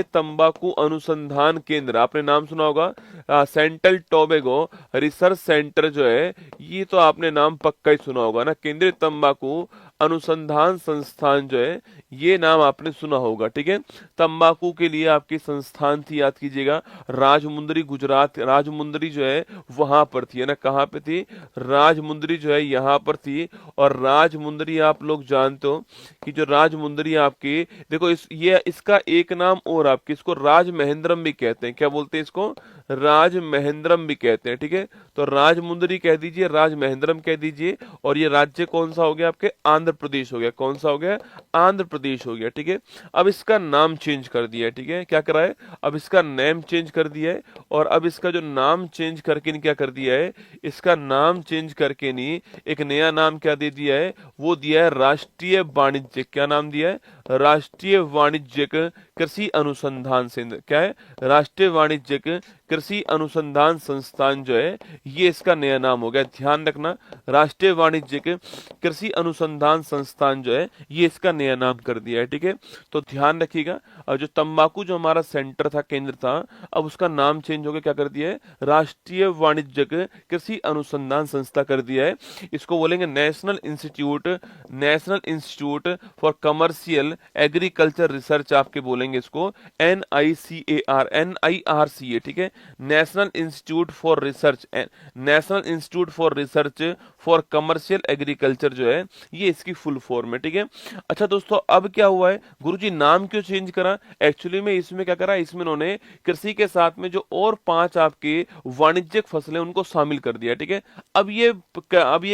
[SPEAKER 1] तंबाकू अनुसंधान केंद्र, आपने नाम सुना होगा। सेंट्रल टोबैगो रिसर्च सेंटर जो है, ये तो आपने नाम पक्का ही सुना होगा ना। केंद्रीय तंबाकू अनुसंधान संस्थान जो है ये नाम आपने सुना होगा, ठीक है। तंबाकू के लिए आपकी संस्थान थी, याद कीजिएगा, राजमुंदरी, गुजरात। राजमुंदरी जो है वहां पर थी, है ना, कहाँ पे थी, राजमुंदरी जो है यहाँ पर थी। और राजमुंदरी आप लोग जानते हो कि जो राजमुंदरी आपकी, देखो ये इसका एक नाम और आपकी, इसको राजमहेंद्रम भी कहते हैं। क्या बोलते हैं इसको, राजमहेंद्रम भी कहते हैं, ठीक है। तो राजमुंदरी कह दीजिए, राजमहेंद्रम कह दीजिए। और ये राज्य कौन सा हो गया आपके, आंध्र प्रदेश हो गया। कौन सा हो गया, आंध्र प्रदेश हो गया, ठीक है। अब इसका नाम चेंज कर दिया है, ठीक है। क्या करा है, अब इसका नेम चेंज कर दिया है। और अब इसका जो नाम चेंज करके नहीं क्या कर दिया है, इसका नाम चेंज करके नहीं एक नया नाम क्या दे दिया है, वो दिया है राष्ट्रीय वाणिज्यिक, क्या नाम दिया है, राष्ट्रीय वाणिज्यिक कृषि अनुसंधान संस्थान। क्या है, राष्ट्रीय वाणिज्यिक कृषि अनुसंधान संस्थान जो है ये इसका नया नाम हो गया। ध्यान रखना, राष्ट्रीय वाणिज्यिक कृषि अनुसंधान संस्थान जो है ये इसका नया नाम कर दिया है, ठीक है। तो ध्यान रखिएगा, और जो तंबाकू जो हमारा सेंटर था, केंद्र था, अब उसका नाम चेंज हो गया, क्या कर दिया है, राष्ट्रीय वाणिज्यिक कृषि अनुसंधान संस्था कर दिया है। इसको बोलेंगे national institute for commercial agriculture research, आपके बोलेंगे इसको NICAR, ठीक है। National institute for research, national institute for research for commercial agriculture जो है ये इसकी फुल फॉर्म है, ठीक है। अच्छा दोस्तों, अब क्या हुआ है, गुरुजी नाम क्यों चेंज करा, एक्चुअली में इसमें क्या करा, इसमें उन्होंने कृषि के साथ में जो और 5 आपके वाणिज्यिक फसलें उनको शामिल कर दिया, ठीक है। अब ये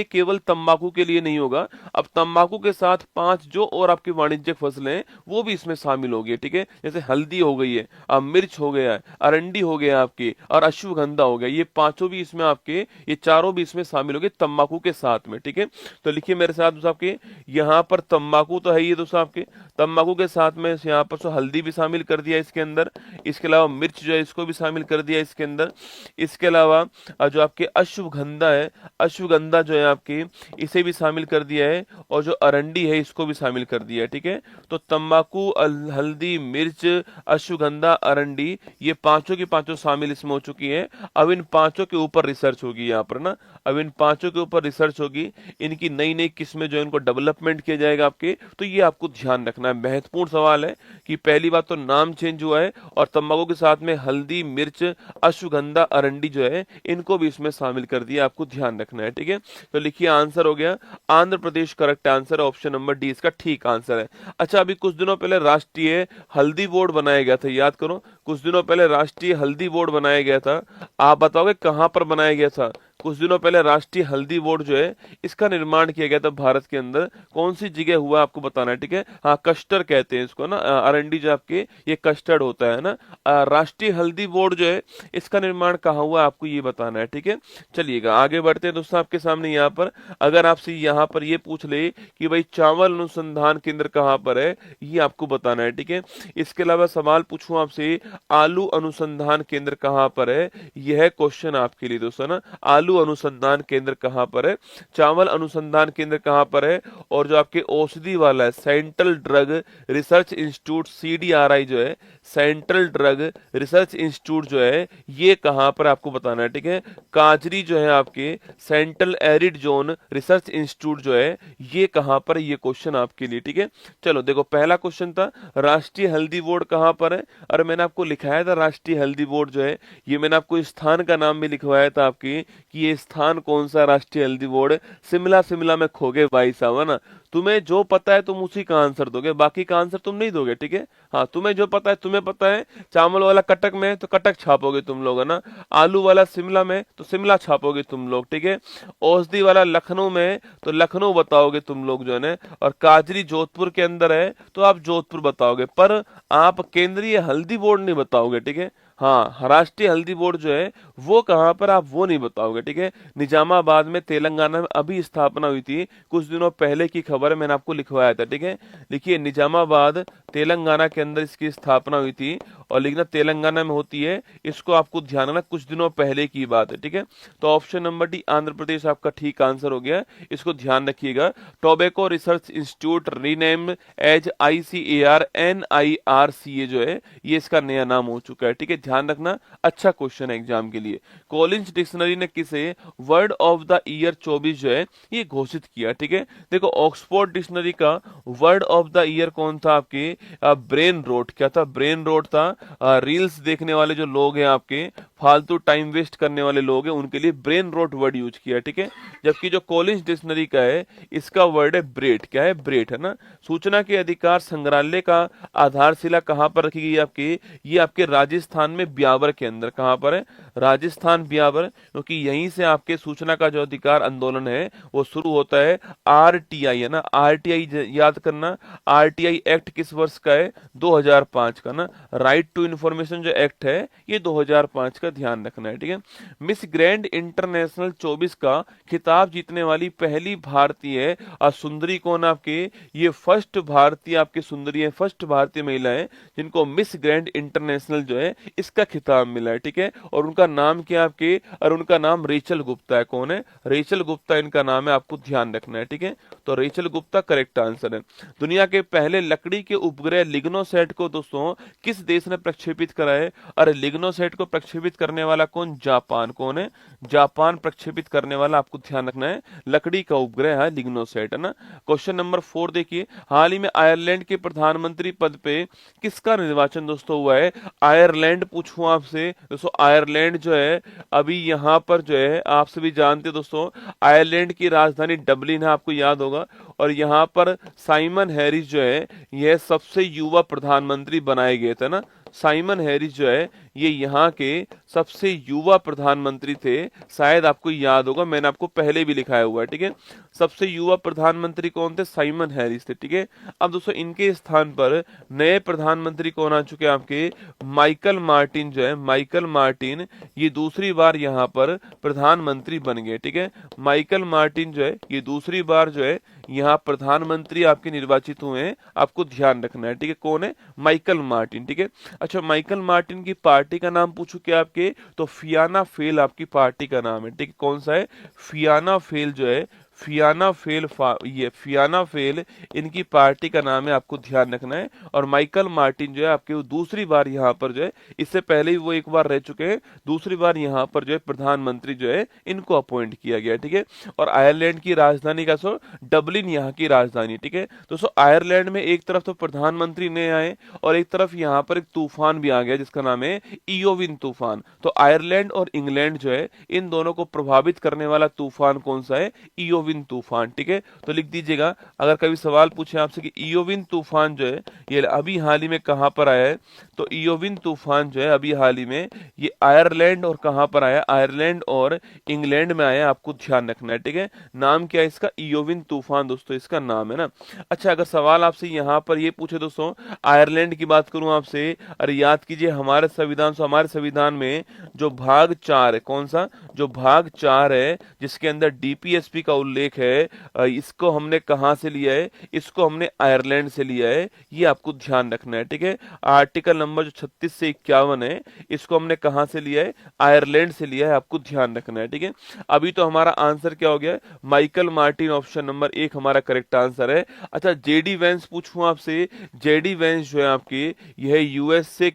[SPEAKER 1] केवल तंबाकू के लिए नहीं होगा, अब तंबाकू के साथ 5 जो और आपकी वाणिज्यिक फसलें हैं वो भी इसमें शामिल होगी, ठीक है। जैसे हल्दी हो गई है, अब मिर्च हो गया है, अरंडी हो गया आपकी, और अश्वगंधा हो गया, ये पांचों भी इसमें आपके, ये चारों भी इसमें शामिल हो गए तंबाकू के साथ में, ठीक है। तो लिखिए मेरे साथ दोस्तों, आपके यहाँ पर तंबाकू तो है ही दोस्तों, आपके तंबाकू के साथ में यहाँ पर तो हल्दी भी शामिल कर दिया इसके अंदर, इसके अलावा मिर्च जो है इसको भी शामिल कर दिया इसके अंदर। इसके अलावा जो आपके अश्वगंधा है, अश्वगंधा जो है आपकी, इसे भी शामिल कर दिया है। और जो अरंडी है इसको भी शामिल कर दिया है, ठीक है। तो तंबाकू, हल्दी, मिर्च, अश्वगंधा, अरंडी, ये पांचों की पांचों शामिल इसमें हो चुकी है। अब इन पांचों के ऊपर रिसर्च होगी यहाँ पर ना, अब इन पांचों के ऊपर रिसर्च होगी, इनकी नई नई किस्में जो है इनको डेवलपमेंट किया जाएगा आपके। तो ये आपको ध्यान रखना है, महत्वपूर्ण सवाल है कि पहली बात तो नाम चेंज हुआ है, और तंबाकू के साथ में हल्दी, मिर्च, अश्वगंधा, अरंडी जो है इनको भी इसमें शामिल कर दिया, आपको ध्यान रखना है, ठीक है। तो लिखिए आंसर हो गया Andhra Pradesh, correct answer, option number D इसका ठीक आंसर है। अच्छा, अभी कुछ दिनों पहले राष्ट्रीय हल्दी बोर्ड बनाया गया था, याद करो, कुछ दिनों पहले राष्ट्रीय हल्दी बोर्ड बनाया गया था। आप बताओगे कहां पर बनाया गया था, कुछ दिनों पहले राष्ट्रीय हल्दी बोर्ड जो है इसका निर्माण किया गया था भारत के अंदर, कौन सी जगह हुआ आपको बताना है, ठीक है। हाँ, कस्टर्ड कहते हैं इसको ना, अरंडी जो आपके ये कस्टर्ड होता है ना। राष्ट्रीय हल्दी बोर्ड जो है इसका निर्माण कहाँ हुआ आपको ये बताना है, ठीक है। चलिएगा आगे बढ़ते हैं दोस्तों, आपके सामने यहाँ पर अगर आपसे यहाँ पर ये पूछ ले कि भाई चावल अनुसंधान केंद्र कहाँ पर है, ये आपको बताना है, ठीक है। इसके अलावा सवाल पूछूं आपसे, आलू अनुसंधान केंद्र कहाँ पर है, यह क्वेश्चन आपके लिए दोस्तों ना, आलू अनुसंधान केंद्र कहां पर है, चावल अनुसंधान केंद्र कहां पर है, और जो आपके औषधि वाला है central drug research institute, CDRI जो है, सेंट्रल ड्रग रिसर्च इंस्टीट्यूट जो है ये कहां पर आपको बताना है, ठीक है। काजरी जो है आपके central arid zone research institute जो है ये कहां पर, ये क्वेश्चन आपके लिए, ठीक है। चलो देखो, पहला क्वेश्चन था राष्ट्रीय हल्दी बोर्ड कहां पर है, और मैंने आपको लिखाया था राष्ट्रीय हल्दी बोर्ड जो है, ये मैंने आपको स्थान का नाम भी लिखवाया था आपकी कि ये स्थान कौन सा, राष्ट्रीय हल्दी बोर्ड शिमला। शिमला में खो गए भाई साहब, है ना। तुम्हें जो पता है तुम उसी का आंसर दोगे, बाकी का आंसर तुम नहीं दोगे, ठीक है। हाँ, तुम्हें जो पता है, तुम्हें पता है चावल वाला कटक में है तो कटक छापोगे तुम लोग, है ना। आलू वाला शिमला में तो शिमला छापोगे तुम लोग, ठीक है। औषधि वाला लखनऊ में तो लखनऊ बताओगे तुम लोग जो है ना, और काजरी जोधपुर के अंदर है तो आप जोधपुर बताओगे, पर आप केंद्रीय हल्दी बोर्ड नहीं बताओगे, ठीक है। हाँ, राष्ट्रीय हल्दी बोर्ड जो है वो कहां पर, आप वो नहीं बताओगे, ठीक है। निजामाबाद में, तेलंगाना में अभी स्थापना हुई थी, कुछ दिनों पहले की खबर है, मैंने आपको लिखवाया था, ठीक है। लिखिए निजामाबाद तेलंगाना के अंदर इसकी स्थापना हुई थी, और लिखना तेलंगाना में होती है, इसको आपको ध्यान रखना, कुछ दिनों पहले की बात है, ठीक है। तो option number D Andhra Pradesh आपका ठीक आंसर हो गया, इसको ध्यान रखिएगा। Tobacco research institute rename as ICAR-NIRCA जो है ये इसका नया नाम हो चुका है, ठीक है। ध्यान रखना, अच्छा क्वेश्चन है एग्जाम के लिए। कॉलिंस डिक्शनरी ने किसे वर्ड ऑफ द ईयर 24 जो है ये घोषित किया, ठीक है। देखो ऑक्सफोर्ड डिक्शनरी का वर्ड ऑफ द ईयर कौन था आपके? Brain rot. क्या था? ब्रेन रोट था। रील्स देखने वाले जो लोग हैं आपके, फालतू टाइम वेस्ट करने वाले लोग हैं, उनके लिए ब्रेन रोट वर्ड यूज किया, ठीक है। जबकि जो कॉलिंस डिक्शनरी का है, इसका वर्ड है ब्रेट। क्या है? ब्रेट, है ना। सूचना के अधिकार संग्रहालय का आधारशिला कहाँ पर रखी गई आपकी? ये आपके राजस्थान में ब्यावर के अंदर। कहाँ पर है? राजस्थान ब्यावर, क्योंकि यहीं से आपके सूचना का जो अधिकार आंदोलन है वो शुरू होता है। आरटीआई, है ना। आरटीआई याद करना। आरटीआई एक्ट किस वर्ष का है? 2005 का ना। राइट टू इंफॉर्मेशन जो एक्ट है ये 2005 का, ध्यान रखना है, ठीक है। मिस ग्रैंड इंटरनेशनल 24 का खिताब जीतने वाली पहली भारतीय सुंदरी कौन आपके? ये फर्स्ट भारतीय आपकी सुंदरी है, फर्स्ट भारतीय महिला है जिनको मिस ग्रैंड इंटरनेशनल जो है इसका खिताब मिला है, ठीक है। और उनका नाम क्या आपके? और उनका नाम रेचल गुप्ता है। कौन है? रेचल गुप्ता इनका नाम है, आपको ध्यान रखना है, ठीक है। तो रेचल गुप्ता करेक्ट आंसर है। दुनिया के पहले लकड़ी के उपग्रह लिग्नोसैट को दोस्तों किस देश ने प्रक्षेपित करा है? अरे लिग्नोसैट को प्रक्षेपित करने वाला कौन? जापान। कौन है? जापान प्रक्षेपित करने वाला, आपको ध्यान रखना है। लकड़ी का उपग्रह है लिग्नोसैट, है ना। क्वेश्चन नंबर 4 देखिए, हाल ही में आयरलैंड के प्रधानमंत्री पद पे किसका निर्वाचन दोस्तों हुआ है? आयरलैंड पूछूं आपसे दोस्तों, आयरलैंड जो है अभी यहाँ पर जो है, आप सभी जानते हैं दोस्तों, आयरलैंड की राजधानी डबलिन है, आपको याद होगा। और यहाँ पर साइमन हैरिस जो है यह सबसे युवा प्रधानमंत्री बनाए गए थे ना। साइमन हैरिस जो है ये यहाँ के सबसे युवा प्रधानमंत्री थे, शायद आपको याद होगा, मैंने आपको पहले भी लिखाया हुआ है, ठीक है। सबसे युवा प्रधानमंत्री कौन थे? साइमन हैरिस थे, ठीक है। अब दोस्तों इनके स्थान पर नए प्रधानमंत्री कौन आ चुके हैं आपके? माइकल मार्टिन जो है, माइकल मार्टिन ये दूसरी बार यहाँ पर प्रधानमंत्री बन गए, ठीक है। माइकल मार्टिन जो है ये दूसरी बार जो है यहाँ प्रधानमंत्री आपके निर्वाचित हुए हैं, आपको ध्यान रखना है, ठीक है। कौन है? माइकल मार्टिन, ठीक है। अच्छा, माइकल मार्टिन की पार्टी का नाम पूछू क्या आपके? तो फियाना फेल आपकी पार्टी का नाम है, ठीक है। कौन सा है? फियाना फेल जो है, फियाना फेल ये फियाना फेल इनकी पार्टी का नाम है, आपको ध्यान रखना है। और माइकल मार्टिन जो है आपके वो दूसरी बार यहाँ पर जो है, इससे पहले ही वो एक बार रह चुके हैं, दूसरी बार यहाँ पर जो है प्रधानमंत्री जो है इनको अपॉइंट किया गया, ठीक है। और आयरलैंड की राजधानी का सो डबलिन यहाँ की राजधानी, ठीक है। दोस्तों आयरलैंड में एक तरफ तो प्रधानमंत्री नए आए और एक तरफ यहाँ पर एक तूफान भी आ गया जिसका नाम है इयोविन तूफान। तो आयरलैंड और इंग्लैंड जो है इन दोनों को प्रभावित करने वाला तूफान कौन सा है? इयोविन तूफान, ठीक है। तो लिख दीजिएगा, अगर कभी सवाल पूछे आपसे कि इयोविन तूफान जो है ये अभी हाल ही में कहां पर आया है, तो इयोविन तूफान जो है अभी हाल ही में ये आयरलैंड और कहां पर आया? आयरलैंड और इंग्लैंड में आया, आपको ध्यान रखना है, ठीक है। नाम क्या है इसका? इयोविन तूफान दोस्तों इसका नाम है ना। अच्छा, अगर सवाल आपसे यहाँ पर ये पूछे दोस्तों, आयरलैंड की बात करूं आपसे, अरे याद कीजिए हमारे संविधान में जो भाग 4 है, कौन सा? जो भाग 4 है जिसके अंदर डीपीएसपी का उल्लेख है, इसको हमने कहां से लिया है? इसको हमने आयरलैंड से लिया है, ये आपको ध्यान रखना है, ठीक है। आर्टिकल नंबर जो 36 से 51 है इसको हमने कहां से लिया है? आयरलैंड से लिया है, आपको ध्यान रखना है, ठीक है। अभी तो हमारा आंसर क्या हो गया? माइकल मार्टिन, ऑप्शन नंबर 1 हमारा करेक्ट आंसर है। अच्छा, जेडी वेंस पूछूं आपसे, जेडी वेंस जो है आपके यह यूएसए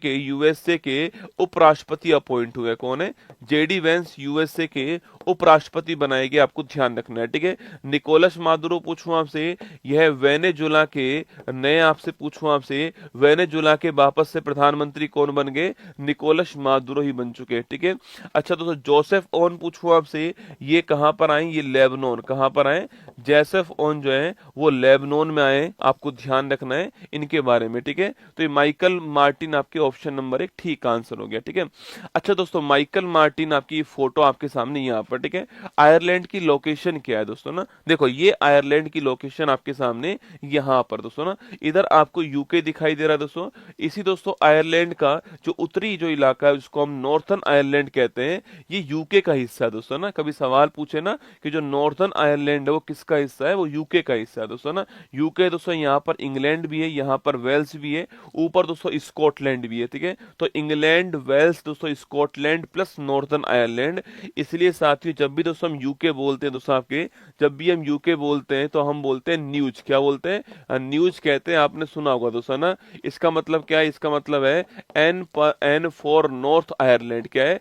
[SPEAKER 1] के उपराष्ट्रपति अपॉइंट हुए। कौन है? जेडी वेंस यूएसए के उपराष्ट्रपति बनाए गए, आपको ध्यान रखना है, ठीक है। निकोलस मादुरो पूछूं आपसे, यह वेनेजुला के नए, आपसे पूछूं आपसे वेनेजुला के वापस से प्रधानमंत्री कौन बन गए? निकोलस मादुरो ही बन चुके हैं, ठीक है। अच्छा दोस्तों, जोसेफ ओन पूछूं आपसे, ये कहां पर आए? ये लेबनोन। कहां पर आए? जोसेफ ओन जो है वो लेबनोन में आए, आपको ध्यान रखना है इनके बारे में, ठीक है। तो ये माइकल मार्टिन आपके ऑप्शन नंबर 1 ठीक आंसर हो गया, ठीक है। अच्छा दोस्तों, माइकल मार्टिन आपकी फोटो आपके सामने यहाँ पर, ठीक है। आयरलैंड की लोकेशन क्या है दोस्तों ना? देखो ये आयरलैंड की लोकेशन आपके सामने यहाँ पर दोस्तों ना, इधर आपको यूके दिखाई दे रहा है दोस्तों। इसी दोस्तों आयरलैंड का जो उत्तरी जो इलाका है उसको हम नॉर्थर्न आयरलैंड कहते हैं, ये यूके का हिस्सा है दोस्तों ना। कभी सवाल पूछे ना कि जो नॉर्थर्न आयरलैंड है वो किसका हिस्सा है? वो यूके का हिस्सा है दोस्तों ना। यूके दोस्तों यहाँ पर इंग्लैंड भी है, यहाँ पर वेल्स भी है, ऊपर दोस्तों स्कॉटलैंड भी है, ठीक है। तो इंग्लैंड, वेल्स दोस्तों, स्कॉटलैंड प्लस नॉर्थर्न आयरलैंड। इसलिए साथियों जब भी दोस्तों हम यूके बोलते हैं दोस्तों, आपके जब भी हम यूके बोलते हैं तो हम बोलते हैं न्यूज। क्या बोलते हैं? न्यूज कहते हैं, आपने सुना होगा दोस्तों ना। इसका मतलब क्या है? इसका मतलब है एन फॉर नॉर्थ आयरलैंड। क्या है?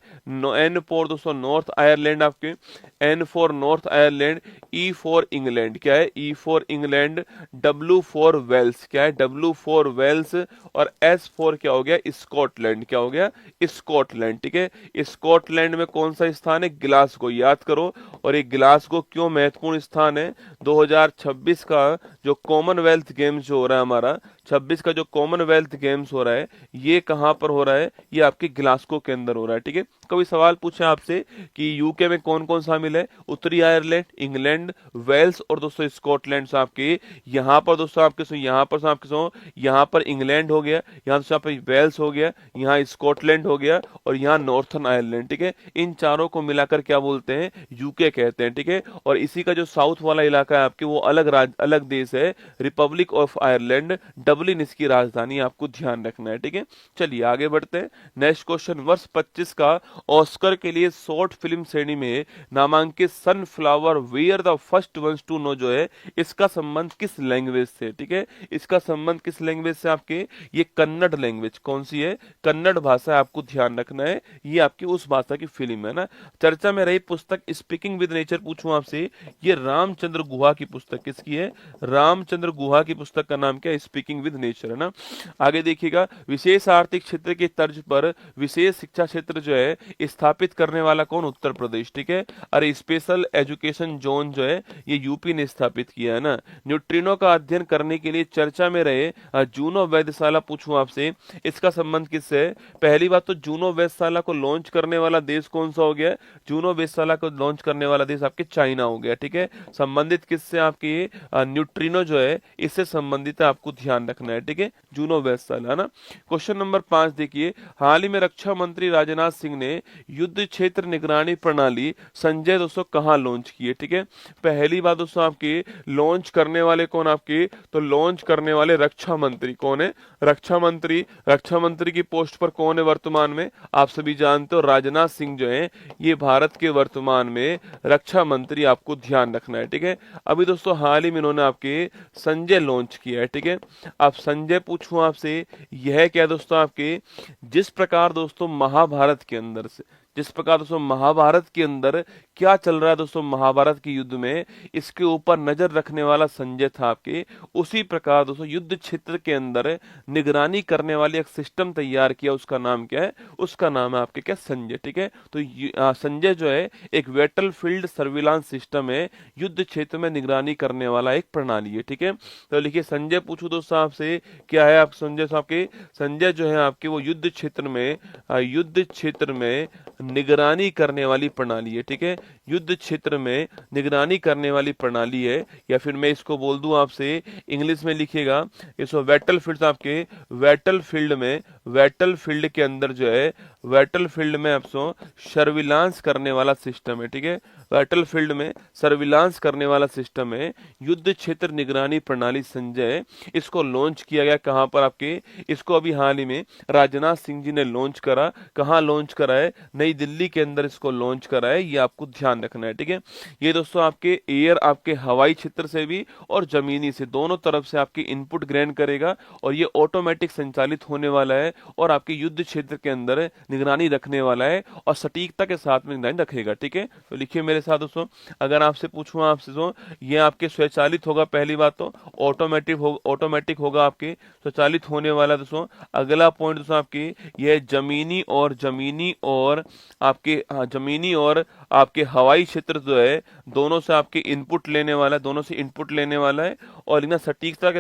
[SPEAKER 1] एन फॉर दोस्तों नॉर्थ आयरलैंड, आपके N for North Ireland, E for England, क्या है, E for England, W for Wales, क्या है, डब्ल्यू फॉर वेल्स, और एस फॉर क्या हो गया, स्कॉटलैंड, क्या हो गया, स्कॉटलैंड, ठीक है। स्कॉटलैंड में कौन सा स्थान है, ग्लासगो, याद करो। और ये ग्लासगो क्यों महत्वपूर्ण स्थान है, 2026 का जो कॉमनवेल्थ गेम्स जो हो रहा है हमारा, 26 का जो कॉमनवेल्थ गेम्स हो रहा है, ये कहाँ पर हो रहा है, ये आपके ग्लासगो के अंदर हो रहा है, ठीक है। कभी सवाल पूछे आपसे कि यूके में कौन कौन शामिल है, उत्तरी आयरलैंड, इंग्लैंड, वेल्स और दोस्तों स्कॉटलैंड से आपके, यहाँ पर दोस्तों आपके सो, यहाँ पर आपके सो, यहाँ पर इंग्लैंड हो गया, यहाँ से पे वेल्स हो गया, यहाँ स्कॉटलैंड हो गया, और यहाँ नॉर्थन आयरलैंड, ठीक है। इन चारों को मिलाकर क्या बोलते हैं, यूके कहते हैं, ठीक है। और इसी का जो साउथ वाला इलाका है आपके, वो अलग देश है, रिपब्लिक ऑफ आयरलैंड, डबलिन इसकी राजधानी, आपको ध्यान रखना है, ठीक है। चलिए आगे बढ़ते हैं। नेक्स्ट क्वेश्चन, वर्ष 25 का ऑस्कर के लिए शॉर्ट फिल्म श्रेणी में नामांकित sunflower were the first ones to know जो है, इसका संबंध किस लैंग्वेज से, ठीक है, इसका संबंध किस लैंग्वेज से आपके, ये कन्नड़ लैंग्वेज, कौन सी है, कन्नड़ भाषा, आपको ध्यान रखना है, ये आपकी उस भाषा की फिल्म है ना। चर्चा में रही पुस्तक स्पीकिंग विद नेचर, पूछूं आपसे, ये रामचंद्र गुहा की पुस्तक किसकी है, रामचंद्र गुहा की पुस्तक का नाम क्या है, स्पीकिंग विद नेचर, है ना। आगे देखिएगा, विशेष आर्थिक क्षेत्र की तर्ज पर विशेष शिक्षा क्षेत्र जो है स्थापित करने वाला कौन, उत्तर प्रदेश, ठीक है। अरे स्पेशल एजुकेशन जोन जो है ये यूपी ने स्थापित किया है ना। न्यूट्रिनो का अध्ययन करने के लिए चर्चा में रहे जूनो वेधशाला, पूछूं आपसे, इसका संबंध किससे है। पहली बात तो जूनो वेधशाला को लॉन्च करने वाला देश कौन सा हो गया, जूनो वेधशाला को लॉन्च करने वाला देश आपके चाइना हो गया, ठीक है। संबंधित किससे, आपकी न्यूट्रिनो जो है इससे संबंधित है, आपको ध्यान रखना है, ठीक है, जूनो वेधशाला, है ना। क्वेश्चन नंबर 5 देखिए, हाल ही में रक्षा मंत्री राजनाथ सिंह ने युद्ध क्षेत्र निगरानी प्रणाली संजय दोस्तों कहां लॉन्च की है, ठीक है। पहली बात दोस्तों आपके लॉन्च करने वाले कौन, आपके तो लॉन्च करने वाले रक्षा मंत्री कौन है, रक्षा मंत्री की पोस्ट पर कौन है वर्तमान में, आप सभी जानते हो राजनाथ सिंह जो है ये भारत के वर्तमान में रक्षा मंत्री, आपको ध्यान रखना है, ठीक है। अभी दोस्तों हाल ही में इन्होंने आपके संजय लॉन्च किया है, ठीक है। अब संजय पूछूं आपसे, यह क्या दोस्तों आपके, जिस प्रकार दोस्तों महाभारत के अंदर से, जिस प्रकार दोस्तों महाभारत के अंदर क्या चल रहा है दोस्तों, महाभारत के युद्ध में इसके ऊपर नजर रखने वाला संजय था आपके, उसी प्रकार दोस्तों युद्ध क्षेत्र के अंदर निगरानी करने वाली एक सिस्टम तैयार किया, उसका नाम क्या है, उसका नाम है आपके क्या, संजय, ठीक है। तो संजय जो है एक बैटल फील्ड सर्विलांस सिस्टम है, युद्ध क्षेत्र में निगरानी करने वाला एक प्रणाली है, ठीक है। तो लिखिए संजय पूछू दोस्तों आपसे, क्या है आप संजय आपके, संजय जो है आपके वो युद्ध क्षेत्र में निगरानी करने वाली प्रणाली है, ठीक है। युद्ध क्षेत्र में निगरानी करने वाली प्रणाली है, या फिर मैं इसको बोल दूं आपसे इंग्लिश में लिखिएगा इसको, बैटलफील्ड आपके, बैटलफील्ड के अंदर जो है, बैटलफील्ड में आपको सर्विलांस करने वाला सिस्टम है, ठीक है। बैटलफील्ड में सर्विलांस करने वाला सिस्टम है युद्ध क्षेत्र निगरानी प्रणाली संजय, इसको लॉन्च किया गया कहां पर आपके, इसको अभी हाल ही में राजनाथ सिंह जी ने लॉन्च करा, कहां लॉन्च करा है, नई दिल्ली के अंदर इसको लॉन्च करा है, ये आपको ध्यान रखना है, ठीक है। ये दोस्तों आपके एयर, आपके हवाई क्षेत्र से भी और जमीनी से, दोनों तरफ से आपकी इनपुट ग्रहण करेगा, और ये ऑटोमेटिक संचालित होने वाला है, और आपके युद्ध क्षेत्र के अंदर निगरानी रखने वाला है, और सटीकता के साथ में निगरानी रखेगा, ठीक है। तो लिखिए मेरे साथ दोस्तों, अगर आपसे पूछूं आपसे तो ये आपके स्वचालित होगा, पहली बात तो ऑटोमेटिक होगा आपके स्वचालित होने वाला दोस्तों। अगला पॉइंट दोस्तों आपकी ये जमीनी और आपके हवाई क्षेत्र जो है दोनों से आपके इनपुट लेने वाला है, और लेकिन सटीकता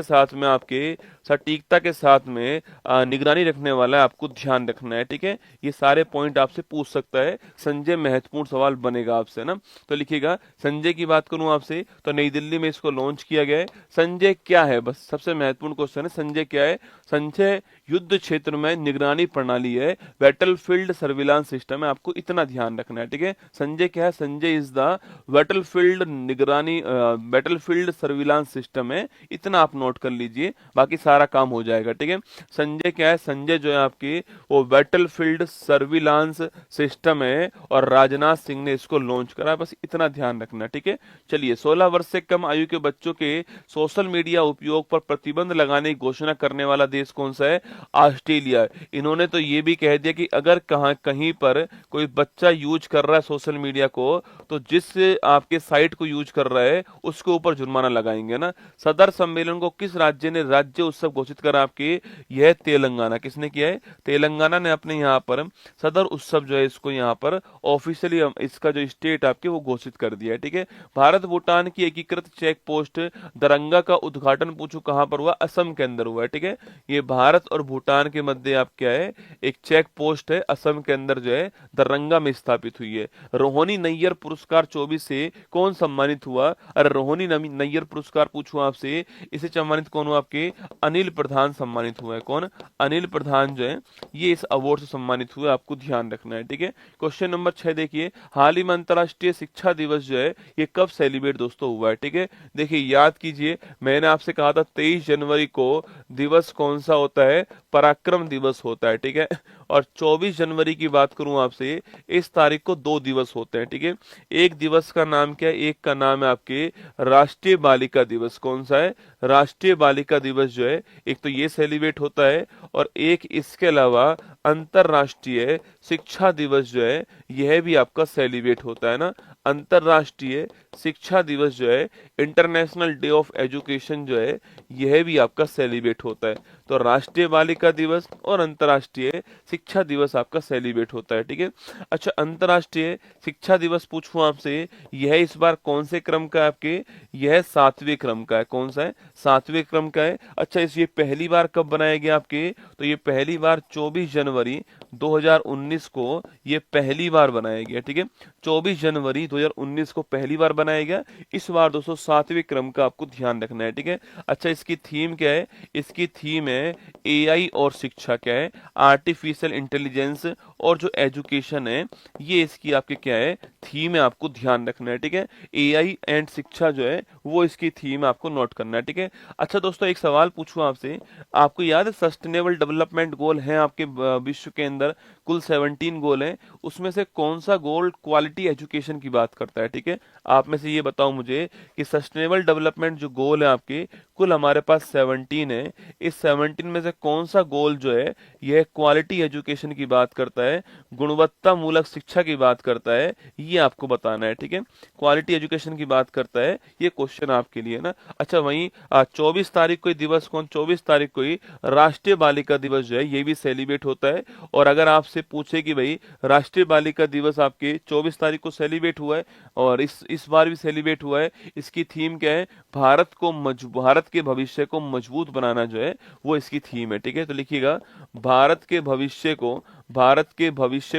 [SPEAKER 1] के साथ में निगरानी रखने वाला है, आपको ध्यान रखना है, ठीक है। ये सारे पॉइंट आपसे पूछ सकता है संजय, महत्वपूर्ण सवाल बनेगा आपसे ना। तो लिखिएगा संजय की बात करूं आपसे तो नई दिल्ली में इसको लॉन्च किया गया है। संजय क्या है, बस सबसे महत्वपूर्ण क्वेश्चन है, संजय क्या है, संजय युद्ध क्षेत्र में निगरानी प्रणाली है, बैटलफील्ड सर्विलांस सिस्टम है, आपको इतना ध्यान रखना है, ठीक है। संजय क्या है, Sanjay is the battlefield surveillance system है, इतना आप नोट कर लीजिए, बाकी सारा काम हो जाएगा, ठीक है। संजय क्या है, संजय जो है आपकी वो बैटलफील्ड सर्विलांस सिस्टम है, और राजनाथ सिंह ने इसको लॉन्च करा, बस इतना ध्यान रखना, ठीक है। चलिए 16 वर्ष से कम आयु के बच्चों के सोशल मीडिया उपयोग पर प्रतिबंध लगाने की घोषणा करने वाला देश कौन सा है, ऑस्ट्रेलिया। इन्होंने तो ये भी कह दिया कि अगर कहीं पर कोई बच्चा यूज कर रहा है सोशल मीडिया को, तो जिस आपके साइट को यूज कर रहा है उसके ऊपर जुर्माना लगाएंगे ना। सदर सम्मेलन को किस राज्य ने राज्य उत्सव घोषित करा आपके? यह तेलंगाना। किसने किया है? तेलंगाना ने अपने यहाँ पर सदर उत्सव जो है इसको यहाँ पर ऑफिशियली इसका जो स्टेट आपके वो घोषित कर दिया है। ठीक है। भारत भूटान की एकीकृत चेक पोस्ट दरंगा का उद्घाटन पूछो कहां पर हुआ? असम के अंदर हुआ है। ठीक है। ये भारत और भूटान के मध्य आप क्या है, एक चेक पोस्ट है, असम के अंदर जो है दरंगा में स्थापित हुई है। रोहिणी नैयर पुरस्कार 24 से कौन सम्मानित हुआ? अरे रोहिणी नैयर पुरस्कार पूछूं आपसे, इसे सम्मानित कौन हुआ आपके? अनिल प्रधान सम्मानित हुआ है। कौन? अनिल प्रधान जो है ये इस अवार्ड से सम्मानित हुए, आपको ध्यान रखना है। ठीक है। क्वेश्चन नंबर 6 देखिए, हाल ही में अंतर्राष्ट्रीय शिक्षा दिवस जो है ये कब सेलिब्रेट दोस्तों हुआ है? ठीक है। देखिए याद कीजिए, मैंने आपसे कहा था 23 जनवरी को दिवस कौन सा होता है? पराक्रम दिवस होता है। ठीक है। और 24 जनवरी की बात करूं आपसे, इस तारीख को 2 दिवस होते हैं। ठीक है। एक दिवस का नाम क्या है? एक का नाम है आपके राष्ट्रीय बालिका दिवस। कौन सा है? राष्ट्रीय बालिका दिवस जो है एक तो ये सेलिब्रेट होता है, और एक इसके अलावा अंतरराष्ट्रीय शिक्षा दिवस जो है यह भी आपका सेलिब्रेट होता है ना। अंतरराष्ट्रीय शिक्षा दिवस जो है, इंटरनेशनल डे ऑफ एजुकेशन जो है यह भी आपका सेलिब्रेट होता है। तो राष्ट्रीय बालिका दिवस और अंतरराष्ट्रीय शिक्षा दिवस आपका सेलिब्रेट होता है। ठीक है। अच्छा, अंतरराष्ट्रीय शिक्षा दिवस पूछूं आपसे, यह इस बार कौन से क्रम का है आपके? यह 7वें क्रम का है। कौन सा है? 7वें क्रम का है। अच्छा, इस ये पहली बार कब बनाया गया आपके? तो ये पहली बार 24 जनवरी 2019 को ये पहली बार बनाया गया। ठीक है। 24 जनवरी 2019 को पहली बार बनाया गया। इस बार दोस्तों 7वें क्रम का आपको ध्यान रखना है। ठीक है। अच्छा, इसकी थीम क्या है? इसकी थीम है एआई और शिक्षा। क्या है? आर्टिफिशियल इंटेलिजेंस और जो एजुकेशन है, ये इसकी आपके क्या है? थीम है, आपको ध्यान रखना है। ठीक है। एआई एंड शिक्षा जो है वो इसकी थीम आपको नोट करना है। ठीक है। अच्छा दोस्तों, एक सवाल पूछूं आपसे, आपको याद है सस्टेनेबल डेवलपमेंट गोल हैं आपके विश्व के अंदर कुल 17 गोल हैं, उसमें से कौन सा गोल क्वालिटी एजुकेशन की बात करता है? ठीक है। आप में से ये बताओ मुझे कि सस्टेनेबल डेवलपमेंट जो गोल है आपके, कुल हमारे पास 17 है, इस 17 में से कौन सा गोल जो है यह क्वालिटी एजुकेशन की बात करता है, गुणवत्ता मूलक शिक्षा की बात करता है, ये आपको बताना है। ठीक है। क्वालिटी एजुकेशन की बात करता है, ये क्वेश्चन आपके लिए ना। अच्छा, वहीं 24 तारीख को दिवस कौन? 24 तारीख को ही राष्ट्रीय बालिका दिवस जो है ये भी सेलिब्रेट होता है। और अगर आपसे पूछे कि भाई राष्ट्रीय बालिका दिवस आपके 24 तारीख को सेलिब्रेट हुआ है और इस बार भी सेलिब्रेट हुआ है, इसकी थीम क्या है? भारत के भविष्य को मजबूत बनाना जो है वो इसकी थीम है। ठीक है। तो लिखिएगा, भारत के भविष्य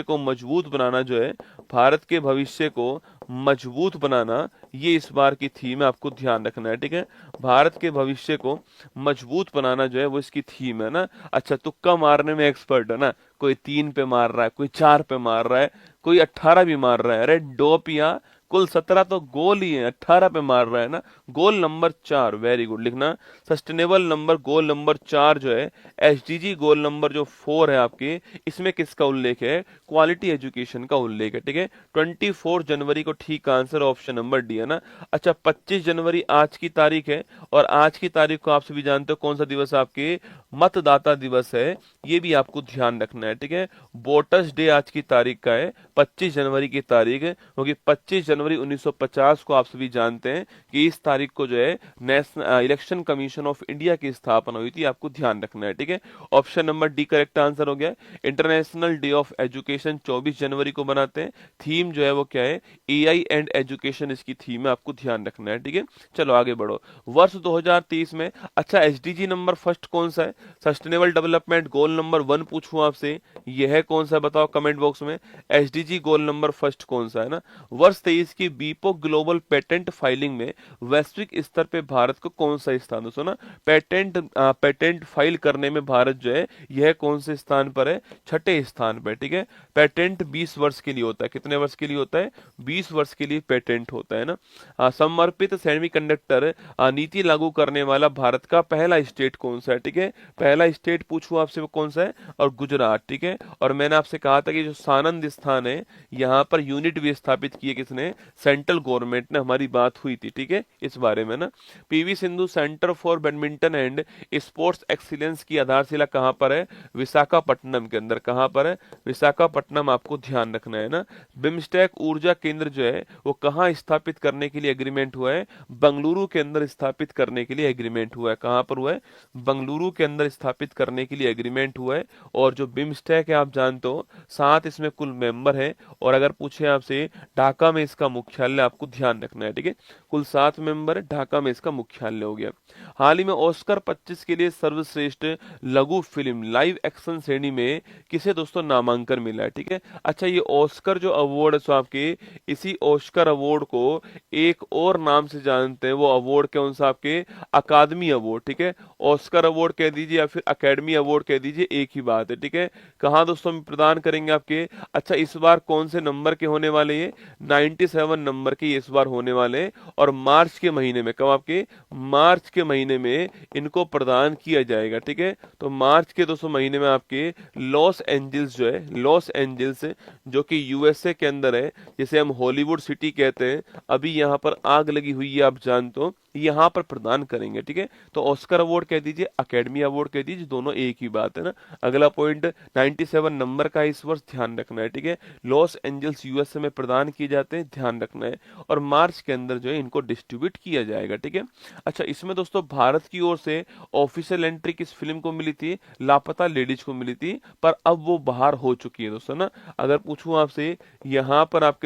[SPEAKER 1] को मजबूत बनाना जो है, भारत के भविष्य को मजबूत बनाना, ये इस बार की थीम है, आपको ध्यान रखना है। ठीक है। भारत के भविष्य को मजबूत बनाना जो है वो इसकी थीम है ना। अच्छा, तुक्का मारने में एक्सपर्ट है ना, कोई 3 पे मार रहा है, कोई 4 पे मार रहा है, कोई 18 भी मार रहा है। अरे डोपिया, कुल 17 तो गोल ही है, 18 पे मार रहा है ना। गोल नंबर 4, वेरी गुड लिखना। सस्टेनेबल नंबर गोल नंबर 4 जो है, एसडीजी गोल नंबर जो 4 है आपके, इसमें किसका उल्लेख है? क्वालिटी एजुकेशन का उल्लेख है। ठीक है। 24 जनवरी को ठीक आंसर ऑप्शन नंबर डी है ना। अच्छा, 25 जनवरी आज की तारीख है, और आज की तारीख को आप सभी जानते हो कौन सा दिवस है आपके? मतदाता दिवस है, ये भी आपको ध्यान रखना है। ठीक है। वोटर्स डे आज की तारीख का है, 25 जनवरी की तारीख है, क्योंकि 25 जनवरी 1950 को आप सभी जानते हैं कि इस तारीख को जो है national election commission of India की स्थापना हुई थी, आपको ध्यान रखना है। ठीक है। Option number D correct answer हो गया। इंटरनेशनल डे ऑफ एजुकेशन 24 जनवरी को बनाते हैं, थीम जो है वो क्या है? एआई एंड एजुकेशन इसकी थीम है, आपको ध्यान रखना है। ठीक है। चलो आगे बढ़ो। वर्ष 2030 में, अच्छा एसडीजी नंबर फर्स्ट कौन सा है? सस्टेनेबल डेवलपमेंट गोल नंबर 1 पूछूं आपसे, यह कौन सा बताओ कमेंट बॉक्स में। एसडीजी गोल नंबर फर्स्ट कौन सा है ना। वर्ष 23 की बीपो ग्लोबल पेटेंट फाइलिंग में वैश्विक स्तर पे भारत को कौन सा स्थान? दोस्तों ना, पेटेंट फाइल करने में भारत जो है यह कौन से स्थान पर है? 6ठे स्थान पर। ठीक है। पेटेंट 20 वर्ष के लिए होता है। कितने वर्ष के लिए होता है? 20 वर्ष के लिए पेटेंट होता है ना। समर्पित सेमीकंडक्टर नीति लागू करने वाला भारत का पहला स्टेट कौन सा है? ठीक है। पहला स्टेट पूछूं आपसे वो कौन सा है, और गुजरात, ठीक है। और मैंने आपसे कहा था कि जो सानंद स्थान है यहाँ पर यूनिट भी स्थापित की है किसने, सेंट्रल गवर्नमेंट ने, हमारी बात हुई थी, ठीक है, इस बारे में ना। PV Sindhu centre for badminton and sports excellence की आधारशिला कहाँ पर है, विशाखापट्टनम के अंदर। कहाँ पर है, विशाखापट्टनम, आपको ध्यान रखना है ना। बिम्स्टेक ऊर्जा केंद्र जो है वो कहाँ स्थापित करने के लिए एग्रीमेंट हुआ है, बंगलुरु के अंदर स्थापित करने के लिए एग्रीमेंट हुआ है। कहाँ पर हुआ है, बंगलुरु के अंदर स्थापित करने के लिए एग्रीमेंट हुआ है। और जो बिम्स्टेक है आप जानते हो 7 इसमें कुल मेंबर है, और अगर पूछे आपसे ढाका में इसका मुख्यालय, आपको ध्यान रखना है, ठीक है। कुल 7 मेंबर है, ढाका में इसका मुख्यालय हो गया। हाल ही में ऑस्कर 25 के लिए सर्वश्रेष्ठ लघु फिल्म लाइव एक्शन श्रेणी में किसे दोस्तों नामांकन मिला है, ठीक है। अच्छा, ये ऑस्कर जो अवार्ड है सो आपके, इसी ऑस्कर अवार्ड को एक और नाम से जानते हैं, वो अवार्ड कौन सा, आपके अकादमी अवार्ड, ठीक है। ऑस्कर अवार्ड कह दीजिए या फिर अकेडमी अवार्ड कह दीजिए, एक ही बात है, ठीक है। कहाँ दोस्तों हम प्रदान करेंगे आपके, अच्छा इस बार कौन से नंबर के होने वाले, ये 97 नंबर के इस बार होने वाले हैं, और मार्च के महीने में, कब, आपके मार्च के महीने में इनको प्रदान किया जाएगा, ठीक है। तो मार्च के दोस्तों महीने में आपके लॉस एंजल्स जो है, लॉस एंजल्स जो कि यूएसए के अंदर है, जिसे हम हॉलीवुड सिटी कहते हैं, अभी यहाँ पर आग लगी हुई है आप जानते हो, यहाँ पर प्रदान करेंगे, ठीक है। तो ऑस्कर अवार्ड कह दीजिए, अकेडमी अवार्ड कह दीजिए, दोनों एक ही बात है ना। अगला पॉइंट 97 नंबर का इस वर्ष ध्यान रखना है, ठीक है। लॉस एंजल्स यूएसए में प्रदान किए जाते हैं, ध्यान रखना है, और मार्च के अंदर जो है इनको डिस्ट्रीब्यूट किया जाएगा, ठीक है। अच्छा, इसमें दोस्तों भारत की ओर से ऑफिशियल एंट्री किस फिल्म को मिली थी, लापता लेडीज को मिली थी, पर अब वो बाहर हो चुकी है दोस्तों ना। अगर पूछूं आपसे यहाँ पर आपके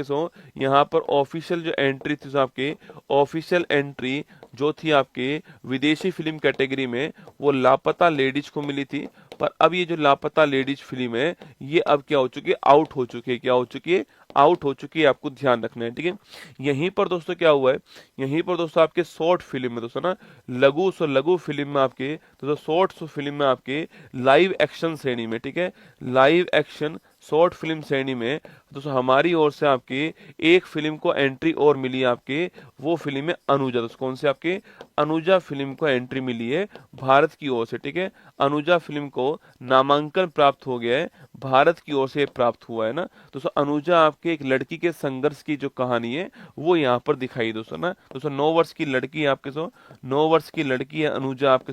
[SPEAKER 1] यहाँ पर ऑफिशियल जो एंट्री थी आपके, ऑफिशियल एंट्री जो थी आपके विदेशी फिल्म कैटेगरी में, वो लापता लेडीज को मिली थी। पर अब ये जो लापता लेडीज फिल्म है ये अब क्या हो चुकी है, आउट हो चुकी है। क्या हो चुकी है, आउट हो चुकी है, आपको ध्यान रखना है, ठीक है। यहीं पर दोस्तों क्या हुआ है, यहीं पर दोस्तों आपके शॉर्ट फिल्म में दोस्तों ना, लघु फिल्म में आपके दोस्तों, शॉर्ट फिल्म में आपके लाइव एक्शन श्रेणी में, ठीक है, लाइव एक्शन शॉर्ट फिल्म श्रेणी में दोस्तों हमारी ओर से आपके एक फिल्म को एंट्री और मिली है आपके, वो फिल्म है अनुजा। दोस्तों कौन से, आपके अनुजा फिल्म को एंट्री मिली है भारत की ओर से, ठीक है। अनुजा फिल्म को नामांकन प्राप्त हो गया है, भारत की ओर से प्राप्त हुआ है ना। दोस्तों अनुजा आपके एक लड़की के संघर्ष की जो कहानी है वो यहाँ पर दिखाई दोस्तों ना। दोस्तों 9 वर्ष की लड़की है आपके 9 वर्ष की लड़की है अनुजा आपके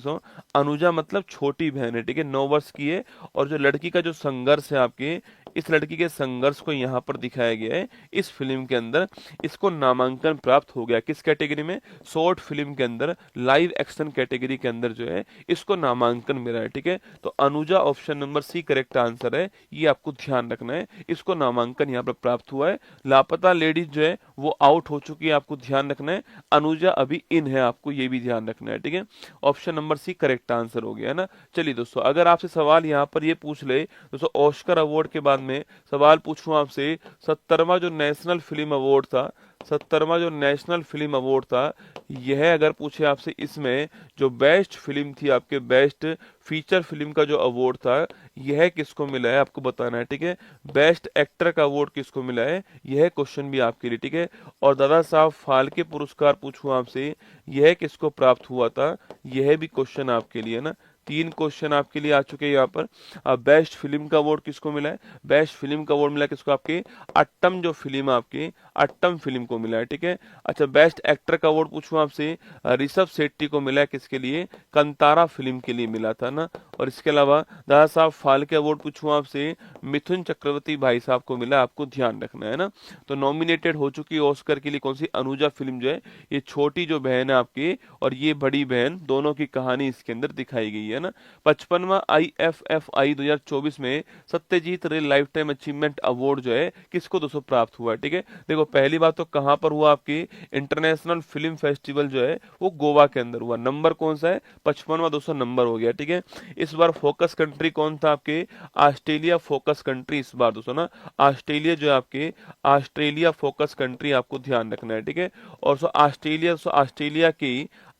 [SPEAKER 1] अनुजा मतलब छोटी बहन है, ठीक है, 9 वर्ष की है। और जो लड़की का जो संघर्ष है आपके, इस लड़की के संघर्ष को यहाँ पर दिखाया गया है इस फिल्म के अंदर। इसको नामांकन प्राप्त हो गया किस कैटेगरी में, शॉर्ट फिल्म के अंदर, लाइव एक्शन कैटेगरी के अंदर जो है इसको नामांकन मिला है, ठीक है। तो Anuja option number C correct answer है, ये आपको ध्यान रखना है, इसको नामांकन यहाँ पर प्राप्त हुआ है। लापता लेडीज जो है वो आउट हो चुकी है, आपको ध्यान रखना है। अनुजा अभी इन है, आपको ये भी ध्यान रखना है, ठीक है। Option number C correct answer हो गया है ना। चलिए दोस्तों, अगर आपसे सवाल यहाँ पर ये पूछ ले दोस्तों, ऑस्कर अवार्ड के बाद में सवाल पूछूं आपसे, 70वां जो नेशनल फिल्म अवार्ड था, 70वां जो नेशनल फिल्म अवार्ड था, यह अगर पूछे आपसे, इसमें जो बेस्ट फिल्म थी आपके, बेस्ट फीचर फिल्म का जो अवार्ड था, यह किसको मिला है आपको बताना है, ठीक है। बेस्ट एक्टर का अवार्ड किसको मिला है, यह क्वेश्चन भी आपके लिए, ठीक है। और दादा साहब फाल्के पुरस्कार पूछूं आपसे, यह किसको प्राप्त हुआ था, यह भी क्वेश्चन आपके लिए ना। 3 क्वेश्चन आपके लिए आ चुके हैं यहाँ पर। अब बेस्ट फिल्म का अवार्ड किसको मिला है, बेस्ट फिल्म का अवार्ड मिला किसको, आपके अट्टम जो फिल्म आपके, अट्टम फिल्म को मिला है, ठीक है। अच्छा, बेस्ट एक्टर का अवार्ड पूछूं आपसे, ऋषभ शेट्टी को मिला है, किसके लिए, कंतारा फिल्म के लिए मिला था ना। और इसके अलावा दादा साहब फाल्के अवार्ड पूछूं आपसे, मिथुन चक्रवर्ती भाई साहब को मिला, आपको ध्यान रखना है ना। तो नॉमिनेटेड हो चुकी है ऑस्कर के लिए कौन सी, अनुजा फिल्म जो है, ये छोटी जो बहन है आपकी और ये बड़ी बहन, दोनों की कहानी इसके अंदर दिखाई गई है ना। 55वां IFFI 2024 में सत्यजीत रे लाइफ टाइम अचीवमेंट अवार्ड जो है किसको दोस्तों प्राप्त हुआ है, ठीक है। देखो पहली बात तो कहां पर हुआ, आपकी इंटरनेशनल फिल्म फेस्टिवल जो है वो गोवा के अंदर हुआ। नंबर कौन सा है, 55वां दोस्तों नंबर हो गया, ठीक है। इस बार फोकस कंट्री कौन था आपके, ऑस्ट्रेलिया फोकस कंट्री इस बार दोस्तों ना, ऑस्ट्रेलिया जो है आपके, ऑस्ट्रेलिया फोकस कंट्री आपको ध्यान रखना है, ठीक है। और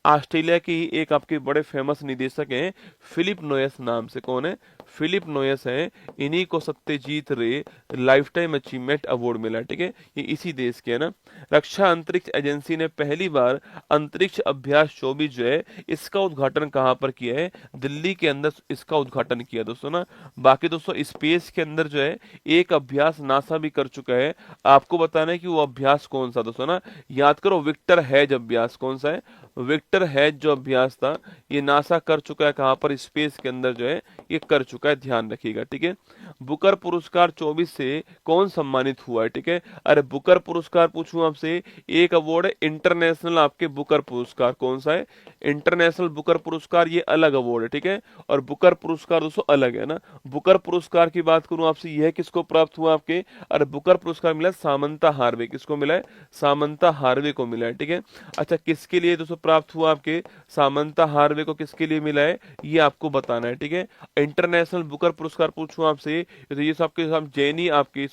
[SPEAKER 1] ऑस्ट्रेलिया की एक आपके बड़े फेमस निदेशक हैं फिलिप नोयस नाम से, कौन है, फिलिप नोयस हैं, इन्हीं को सत्यजीत रे लाइफ टाइम अचीवमेंट अवार्ड मिला, ठीक है, ये इसी देश के है ना। रक्षा अंतरिक्ष एजेंसी ने पहली बार अंतरिक्ष अभ्यास 24 जो है इसका उद्घाटन कहाँ पर किया है, दिल्ली के अंदर इसका उद्घाटन किया दोस्तों ना। बाकी दोस्तों स्पेस के अंदर जो है एक अभ्यास नासा भी कर चुका है, आपको बताना है कि वो अभ्यास कौन सा दोस्तों ना, याद करो विक्टर हैज अभ्यास, कौन सा है, विक्टर हैज जो अभ्यास था ये नासा कर चुका है, कहां पर, स्पेस के अंदर जो है ये कर चुका है, ध्यान रखिएगा, ठीक है। बुकर पुरस्कार 24 से कौन सम्मानित हुआ है, ठीक है। अरे बुकर पुरस्कार पूछूं आपसे, एक अवार्ड है इंटरनेशनल आपके बुकर पुरस्कार, कौन सा है, इंटरनेशनल बुकर पुरस्कार, ये अलग अवार्ड है, ठीक है, और बुकर पुरस्कार दोस्तों अलग है ना। बुकर पुरस्कार की बात करूं आपसे, यह किसको प्राप्त हुआ आपके, अरे बुकर पुरस्कार मिला सामंता हार्वे, किसको मिला है, सामंता हार्वे को मिला है, ठीक है। अच्छा किसके लिए दोस्तों प्राप्त हुआ आपके, सामंता हार्वे को किसके लिए मिला है, ये आपको बताना है, ठीक है। इंटरनेशनल बुकर पुरस्कार पूछूं आपसे तो ये आपके साथ जेनी आपकी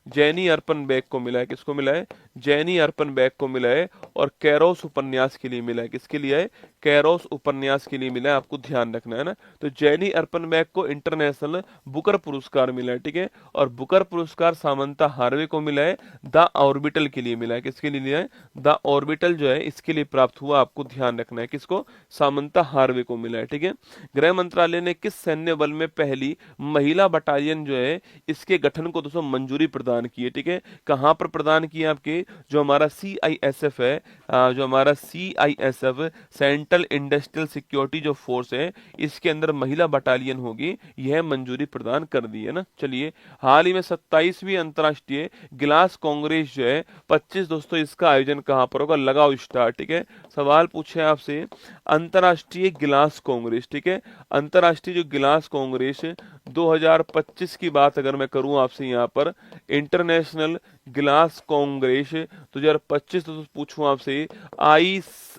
[SPEAKER 1] जेनी अर्पन बैग को मिला है, किसको मिला है, जेनी अर्पन बैग को मिला है, और कैरोस उपन्यास के लिए मिला है, किसके लिए है, कैरोस उपन्यास के लिए मिला है, आपको ध्यान रखना है ना। तो जेनी अर्पन बैग को इंटरनेशनल बुकर पुरस्कार मिला है, ठीक है, और बुकर पुरस्कार सामंता हार्वे को मिला है, द ऑर्बिटल के लिए मिला है, किसके लिए मिला है, द ऑर्बिटल जो है इसके लिए प्राप्त हुआ, आपको ध्यान रखना है, किसको, सामंता हार्वे को मिला है, ठीक है। गृह मंत्रालय ने किस सैन्य बल में पहली महिला बटालियन जो है इसके गठन को दोस्तों मंजूरी प्रदान की है, ठीक है, कहां पर प्रदान की है आपके, जो हमारा CISF है, जो हमारा CISF सेंट्रल इंडस्ट्रियल सिक्योरिटी जो फोर्स है इसके अंदर महिला बटालियन होगी, यह मंजूरी प्रदान कर दी है ना। चलिए हाल ही में 27वीं अंतर्राष्ट्रीय गिलास कांग्रेस जो है 25 दोस्तों इसका आयोजन कहां पर होगा, लगाओ स्टार्ट, ठीक है। सवाल पूछे आपसे अंतर्राष्ट्रीय गिलास कांग्रेस, ठीक है, अंतर्राष्ट्रीय जो गिलास कांग्रेस 2025 की बात अगर मैं करूं आपसे यहाँ पर, इंटरनेशनल गिलास कांग्रेस 2025 तो पूछूं आपसे,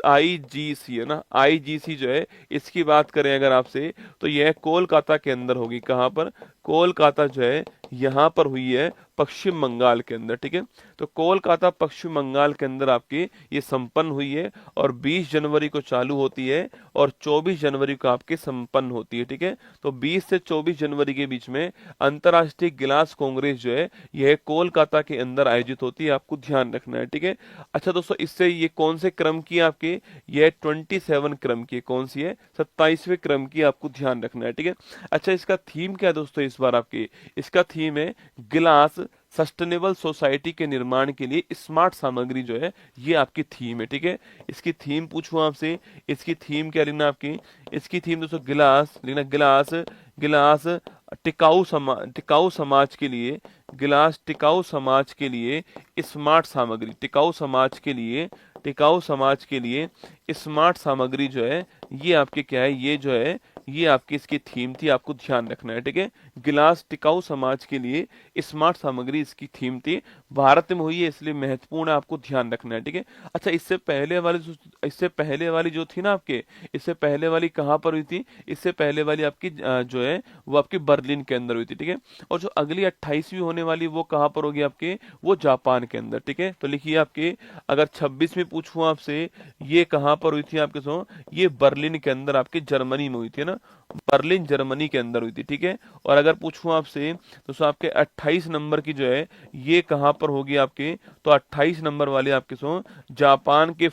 [SPEAKER 1] IGC है ना, IGC जो है इसकी बात करें अगर आपसे तो यह कोलकाता के अंदर होगी, कहां पर, कोलकाता जो है यहां पर हुई है पश्चिम बंगाल के अंदर, ठीक है। तो कोलकाता पश्चिम बंगाल के अंदर आपकी ये संपन्न हुई है, और 20 जनवरी को चालू होती है और 24 जनवरी को आपके संपन्न होती है, ठीक है। तो 20 से 24 जनवरी के बीच में अंतर्राष्ट्रीय गिलास कांग्रेस जो है यह कोलकाता के अंदर आयोजित होती है, आपको ध्यान रखना है, ठीक है। अच्छा दोस्तों इससे ये कौन से क्रम की आपके, ये 27 क्रम की, कौन सी है, 27वें क्रम की, आपको ध्यान रखना है, ठीक है। अच्छा इसका थीम क्या है दोस्तों इस बार आपकी, इसका थीम है गिलास सस्टेनेबल सोसाइटी के निर्माण के लिए स्मार्ट सामग्री जो है ये आपकी थीम है, ठीक है। इसकी थीम पूछूं आपसे, इसकी थीम क्या लिखना आपकी, इसकी थीम दोस्तों गिलास लिखना, गिलास गिलास टिकाऊ समाज के लिए, गिलास टिकाऊ समाज के लिए स्मार्ट सामग्री, टिकाऊ समाज के लिए, टिकाऊ समाज के लिए स्मार्ट सामग्री जो है ये आपके क्या है, ये जो है ये आपकी इसकी थीम थी, आपको ध्यान रखना है, ठीक है। गिलास टिकाऊ समाज के लिए स्मार्ट सामग्री इसकी थीम थी, भारत में हुई है इसलिए महत्वपूर्ण है, आपको ध्यान रखना है, ठीक है। अच्छा इससे पहले वाली जो थी ना आपके, इससे पहले वाली कहां पर हुई थी, इससे पहले वाली आपकी जो है वो आपकी बर्लिन के अंदर हुई थी, ठीक है। और जो अगली 28वीं होने वाली वो कहां पर होगी आपके, वो जापान के अंदर, ठीक है। तो लिखिए आपके अगर 26 में पूछूं आपसे ये कहां पर हुई थी आपके ये बर्लिन के अंदर आपके जर्मनी में हुई थी ना, बर्लिन जर्मनी के अंदर हुई थी, ठीक है। और अगर पूछूं आपसे तो आपके 28 नंबर की जो है ये कहां पर होगी आपके, तो 28 नंबर वाले आपके जापान के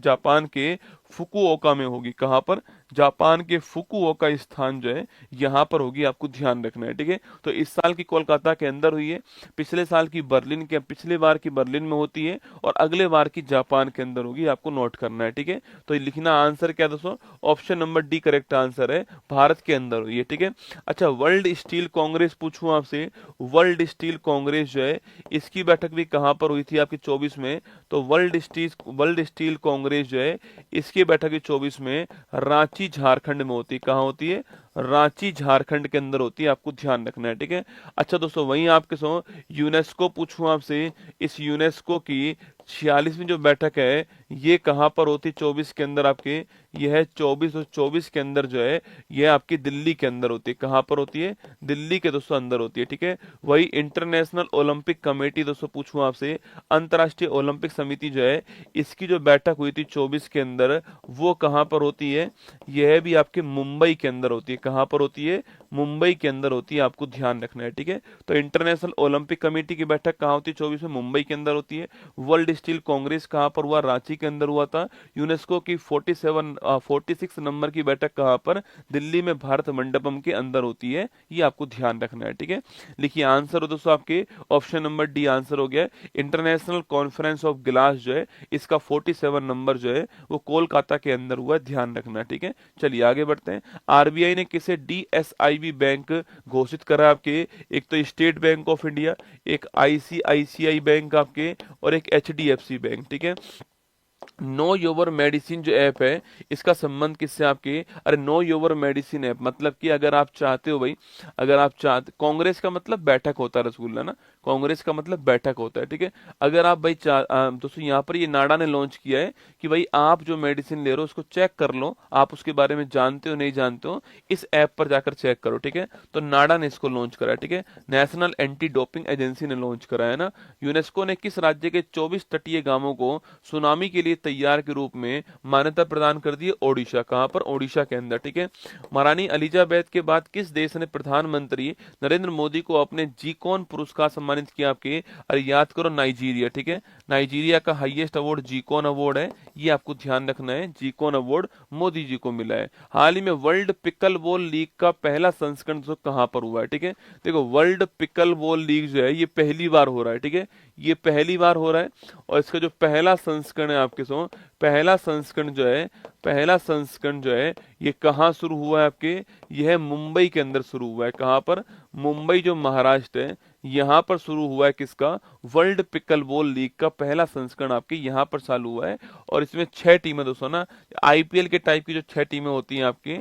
[SPEAKER 1] जापान के फुकुओका में होगी, कहां पर, जापान के फुकुओका स्थान जो है यहां पर होगी, आपको ध्यान रखना है, ठीक है। तो इस साल की कोलकाता के अंदर हुई है, पिछले साल की बर्लिन के, पिछले बार की बर्लिन में होती है, और अगले बार की जापान के अंदर होगी, आपको नोट करना है, ठीक है। तो लिखना आंसर क्या दोस्तों, option number D correct answer है, भारत के अंदर हुई है, ठीक है। अच्छा वर्ल्ड स्टील कांग्रेस पूछूं आपसे, वर्ल्ड स्टील कांग्रेस जो है इसकी बैठक भी कहां पर हुई थी आपकी 24 में, तो वर्ल्ड स्टील कांग्रेस जो है इसकी बैठक 24 में रांची झारखंड में होती है, कहां होती है, रांची झारखंड के अंदर होती है, आपको ध्यान रखना है, ठीक है। अच्छा दोस्तों वहीं आपके यूनेस्को पूछूं आपसे, इस यूनेस्को की 46वीं जो बैठक है ये कहाँ पर होती है 24 के अंदर आपके, ये है 24 और 24 के अंदर जो है ये आपकी दिल्ली के अंदर होती है। कहाँ पर होती है? दिल्ली के दोस्तों अंदर होती है, ठीक है। वही इंटरनेशनल ओलंपिक कमेटी दोस्तों पूछूं आपसे, अंतर्राष्ट्रीय ओलंपिक समिति जो है इसकी जो बैठक हुई थी 24 के अंदर, वो कहाँ पर होती है? यह भी आपके मुंबई के अंदर होती है। कहाँ पर होती है? मुंबई के अंदर होती है, आपको ध्यान रखना है, ठीक है। तो इंटरनेशनल ओलंपिक कमेटी की बैठक कहाँ होती है 24 में? मुंबई के अंदर होती है। वर्ल्ड स्टील कांग्रेस कहाँ पर हुआ? रांची के अंदर हुआ था। यूनेस्को की 46 नंबर की बैठक कहाँ पर? दिल्ली में भारत मंडपम के अंदर होती है। ये आपको ध्यान रखना है, ठीक है। लिखिए आंसर हो दोस्तों आपके ऑप्शन नंबर डी आंसर हो गया। इंटरनेशनल कॉन्फ्रेंस ऑफ ग्लास जो है इसका 47 नंबर जो है वो कोलकाता के अंदर हुआ, ध्यान रखना, ठीक है। चलिए आगे बढ़ते हैं। आरबीआई ने किसे डीएसआईबी बैंक घोषित करा आपके? एक तो स्टेट बैंक ऑफ इंडिया, एक आईसीआईसीआई बैंक आपके, और एक एचडीएफसी बैंक, ठीक है। नो योवर मेडिसिन जो ऐप है इसका संबंध किससे आपके? अरे नो योवर मेडिसिन ऐप मतलब कि अगर आप चाहते हो भाई, अगर आप चाहते, कांग्रेस का मतलब बैठक होता है रसगुल्ला ना, कांग्रेस का मतलब बैठक होता है, ठीक है। अगर आप भाई दोस्तों यहाँ पर ये नाडा ने लॉन्च किया है कि भाई आप जो मेडिसिन ले रहे हो उसको चेक कर लो, आप उसके बारे में जानते हो नहीं जानते हो, इस ऐप पर जाकर चेक करो, ठीक है। तो नाडा ने इसको लॉन्च करा है, ठीक है। नेशनल एंटी डोपिंग एजेंसी ने लॉन्च करा है ना। यूनेस्को ने किस राज्य के 24 तटीय गांवों को सुनामी के लिए तैयार के रूप में मान्यता प्रदान कर दी है? ओडिशा। कहां पर? ओडिशा के अंदर, ठीक है। महारानी एलिजाबेथ के बाद किस देश ने प्रधानमंत्री नरेंद्र मोदी को अपने जीकोन पुरस्कार सम्मानित किया आपके? अरे याद करो, नाइजीरिया, ठीक है। नाइजीरिया का हाईएस्ट अवार्ड जीकोन अवार्ड है, ये आपको ध्यान रखना है। जीकोन अवार्ड मोदी जी को मिला है। हाल ही में वर्ल्ड पिकल बॉल लीग का पहला संस्करण तो कहां पर हुआ है? ठीक है, देखो वर्ल्ड पिकल बॉल लीग जो है ये पहली बार हो रहा है, ठीक है, ये पहली बार हो रहा है। और इसका जो पहला संस्करण है आपके सो, पहला संस्करण जो है, पहला संस्करण जो है ये कहाँ शुरू हुआ है आपके? यह मुंबई के अंदर शुरू हुआ है। कहाँ पर? मुंबई जो महाराष्ट्र है यहाँ पर शुरू हुआ है किसका? वर्ल्ड पिकल बॉल लीग का पहला संस्करण आपके यहाँ पर चालू हुआ है। और इसमें 6 टीमें दोस्तों ना, आईपीएल के टाइप की जो 6 टीमें होती हैं आपकी,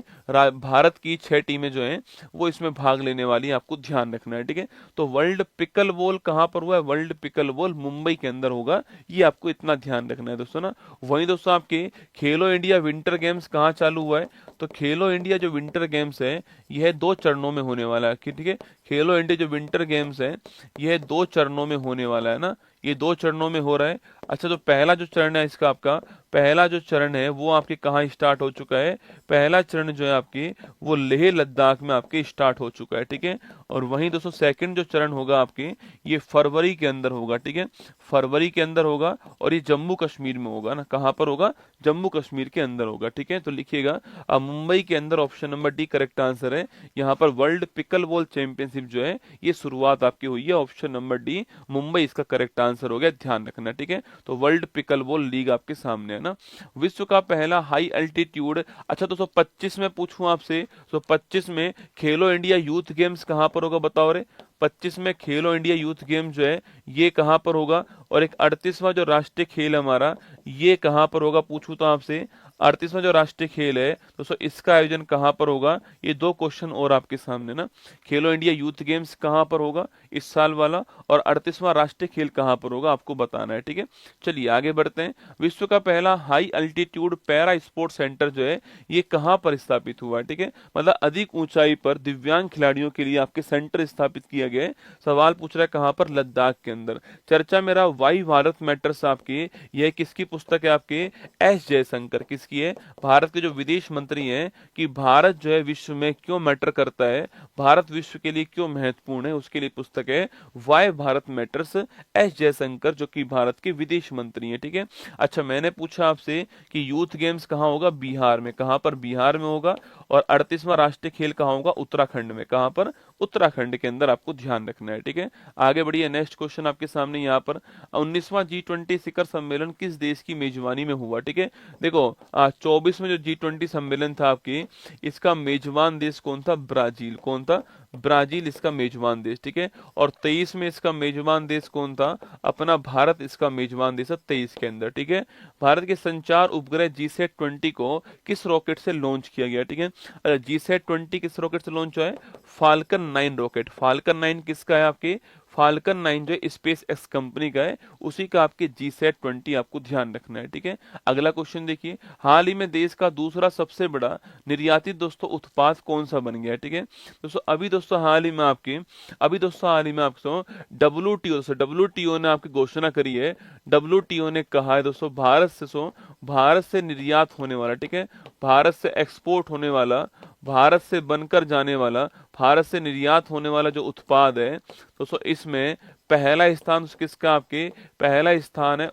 [SPEAKER 1] भारत की 6 टीमें जो हैं वो इसमें भाग लेने वाली हैं, आपको ध्यान रखना है, ठीक है। तो वर्ल्ड पिकल बॉल कहाँ पर हुआ है? वर्ल्ड पिकल बॉल मुंबई के अंदर होगा, ये आपको इतना ध्यान रखना है दोस्तों ना। वहीं दोस्तों आपके खेलो इंडिया विंटर गेम्स कहाँ चालू हुआ है? तो खेलो इंडिया जो विंटर गेम्स है यह 2 चरणों में होने वाला है, ठीक है। खेलो इंडिया जो विंटर गेम्स है यह 2 चरणों में होने वाला है ना, ये 2 चरणों में हो रहा है। अच्छा, तो पहला जो चरण है इसका, आपका पहला जो चरण है वो आपके कहाँ स्टार्ट हो चुका है? पहला चरण जो है आपकी वो लेह लद्दाख में आपके स्टार्ट हो चुका है, ठीक है। और वहीं दोस्तों सेकंड जो चरण होगा आपके ये फरवरी के अंदर होगा, ठीक है, फरवरी के अंदर होगा। और ये जम्मू कश्मीर में होगा ना, कहाँ पर होगा? जम्मू कश्मीर के अंदर होगा, ठीक है। तो लिखिएगा मुंबई के अंदर, option number D correct answer है। यहाँ पर वर्ल्ड पिकल बॉल चैंपियनशिप जो है ये शुरुआत आपकी हुई है, ऑप्शन नंबर डी मुंबई इसका करेक्ट आंसर हो गया, ध्यान रखना, ठीक है। तो वर्ल्ड पिकल बॉल लीग आपके सामने है ना। विश्व का पहला हाई अल्टीट्यूड, अच्छा दोस्तों 25 में पूछूं आपसे, तो 25 में खेलो इंडिया यूथ गेम्स कहां पर होगा बताओ रे? 25 में खेलो इंडिया यूथ गेम जो है ये कहां पर होगा? और एक 38वां जो राष्ट्रीय खेल हमारा ये कहां पर होगा पूछूं तो आपसे? 38वां जो राष्ट्रीय खेल है दोस्तों इसका आयोजन कहां पर होगा? ये 2 क्वेश्चन और आपके सामने ना, खेलो इंडिया यूथ गेम्स कहां पर होगा इस साल वाला, और 38वां राष्ट्रीय खेल कहां पर होगा आपको बताना है, ठीक है। चलिए आगे बढ़ते हैं। विश्व का पहला high altitude para sports centre जो है ये कहां पर स्थापित हुआ है? ठीक है, मतलब अधिक ऊंचाई पर दिव्यांग खिलाड़ियों के लिए आपके सेंटर स्थापित किया गया है। सवाल पूछ रहा है कहां पर? लद्दाख के अंदर। चर्चा मेरा वाई भारत मैटर्स आपकी, यह किसकी पुस्तक है आपके? एस जयशंकर। किसकी है? भारत के जो विदेश मंत्री हैं कि भारत जो है विश्व में क्यों मैटर करता है, भारत विश्व के लिए क्यों महत्वपूर्ण है, उसके लिए पुस्तक है why Bharat matters, S Jaishankar जो कि भारत के विदेश मंत्री हैं, ठीक है। अच्छा, मैंने पूछा आपसे कि यूथ गेम्स कहाँ होगा? बिहार में। कहां पर? बिहार में होगा। और 38वां राष्ट्रीय खेल कहाँ होगा? उत्तराखंड में। कहां पर? उत्तराखंड के अंदर, आपको ध्यान रखना है, ठीक है। आगे बढ़िए, नेक्स्ट क्वेश्चन आपके सामने यहाँ पर 19वां G20 शिखर सम्मेलन किस देश की मेजबानी में हुआ? ठीक है, देखो 24 में जो G20 सम्मेलन था आपकी, इसका मेजबान देश कौन था? ब्राजील। कौन था? ब्राजील इसका मेजबान देश, ठीक है। और 23 में इसका मेजबान देश कौन था? अपना भारत इसका मेजबान देश है 23 के अंदर, ठीक है। भारत के संचार उपग्रह GSAT-20 को किस रॉकेट से लॉन्च किया गया? ठीक है, GSAT-20 किस रॉकेट से लॉन्च हुआ है? Falcon 9 rocket. फाल्कन 9 किसका है आपके? फाल्कन 9 जो है स्पेस एक्स कंपनी का है, उसी का आपके GSAT-20 आपको ध्यान रखना है, ठीक है। अगला क्वेश्चन देखिए, हाल ही में देश का दूसरा सबसे बड़ा निर्यातित दोस्तों उत्पाद कौन सा बन गया है, ठीक है। दोस्तों अभी दोस्तों हाल ही में आपको WTO ने आपकी घोषणा करी है। WTO ने कहा है दोस्तों, भारत से निर्यात होने वाला, ठीक है, भारत से एक्सपोर्ट होने वाला, भारत से बनकर जाने वाला, भारत से निर्यात होने वाला जो उत्पाद है दोस्तों, इसमें पहला स्थान किसका, आपके पहला स्थान है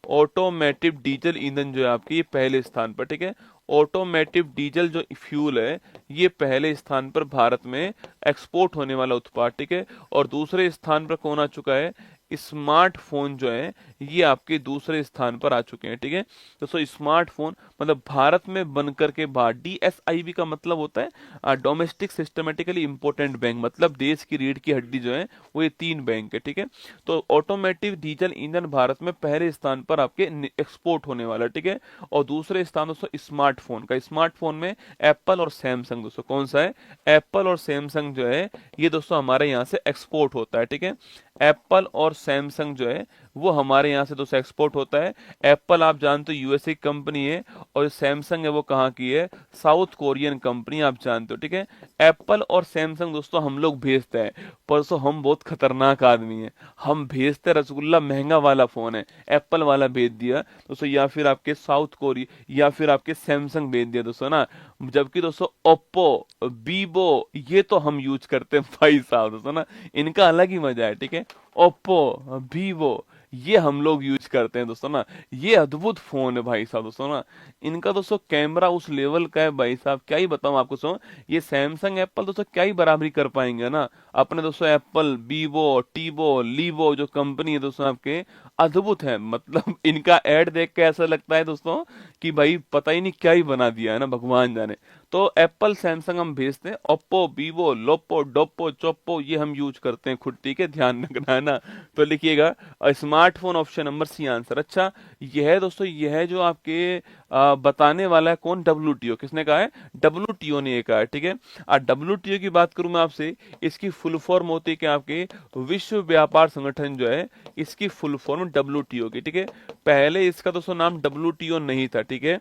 [SPEAKER 1] ऑटोमेटिव डीजल ईंधन जो है आपकी, ये पहले स्थान पर, ठीक है। ऑटोमेटिव डीजल जो फ्यूल है, ये पहले स्थान पर भारत में एक्सपोर्ट होने वाला उत्पाद, ठीक है। और दूसरे स्थान पर कौन आ चुका है, स्मार्टफोन जो है, ये आपके दूसरे स्थान पर आ चुके हैं, ठीक है। दोस्तों स्मार्टफोन मतलब भारत में बनकर के बाहर, DSIB का मतलब होता है डोमेस्टिक सिस्टमेटिकली इंपोर्टेंट बैंक, मतलब देश की रीढ़ की हड्डी जो है वो ये 3 बैंक है, ठीक है। तो ऑटोमेटिव डीजल ईंधन भारत में पहले स्थान पर आपके एक्सपोर्ट होने वाला, ठीक है। और दूसरे स्थान दोस्तों स्मार्टफोन का, स्मार्टफोन में एप्पल और सैमसंग, दोस्तों कौन सा है, एप्पल और सैमसंग जो है ये दोस्तों हमारे यहाँ से एक्सपोर्ट होता है, ठीक है। एप्पल और सैमसंग जो है वो हमारे यहाँ से दोस्तों एक्सपोर्ट होता है। एप्पल आप जानते हो यूएसए की कंपनी है, और सैमसंग है वो कहाँ की है, साउथ कोरियन कंपनी, आप जानते हो, ठीक है। एप्पल और सैमसंग दोस्तों हम लोग भेजते हैं, पर दोस्तों हम बहुत खतरनाक आदमी हैं, हम भेजते रसगुल्ला महंगा वाला फोन है, एप्पल वाला भेज दिया दोस्तों, या फिर आपके साउथ कोरिया, या फिर आपके सैमसंग भेज दिया दोस्तों ना। जबकि दोस्तों ओप्पो, वीवो, ये तो हम यूज करते हैं भाई साहब दोस्तों ना, इनका अलग ही मजा है, ठीक है। ओप्पो, वीवो, ये हम लोग यूज करते हैं दोस्तों ना, ये अद्भुत फोन है भाई साहब दोस्तों ना। इनका दोस्तों कैमरा उस लेवल का है भाई साहब, क्या ही बताऊं आपको दोस्तों, ये सैमसंग एप्पल दोस्तों क्या ही बराबरी कर पाएंगे ना अपने दोस्तों, एप्पल, वीवो, टीवो, लीवो जो कंपनी है दोस्तों आपके, अद्भुत है। मतलब इनका एड देख के ऐसा लगता है दोस्तों कि भाई पता ही नहीं क्या ही बना दिया है ना, भगवान जाने। तो एप्पल सैमसंग हम भेजते हैं, ओप्पो, वीवो, लोप्पो, डोप्पो, चोप्पो, ये हम यूज करते हैं खुद, ठीक है, ध्यान रखना है ना। तो लिखिएगा smartphone, option number C answer. अच्छा, यह है दोस्तों, यह है जो आपके बताने वाला है कौन, WTO, किसने कहा है, WTO ने ये कहा है, ठीक है। WTO की बात करूं मैं आपसे, इसकी फुल फॉर्म होती है कि आपके विश्व व्यापार संगठन जो है, इसकी फुल फॉर्म WTO की, ठीक है। पहले इसका दोस्तों नाम WTO नहीं था, ठीक है,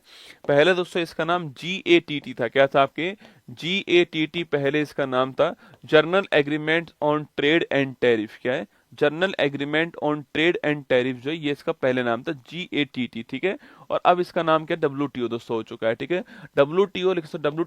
[SPEAKER 1] पहले दोस्तों इसका नाम GATT था। क्या था आपके, GATT पहले इसका नाम था, journal agreement on trade and tariff. क्या है, journal agreement on trade and tariff जो है, ये इसका पहले नाम था GATT, ठीक है। और अब इसका नाम क्या, WTO दोस्तों हो चुका है, ठीक है। WTO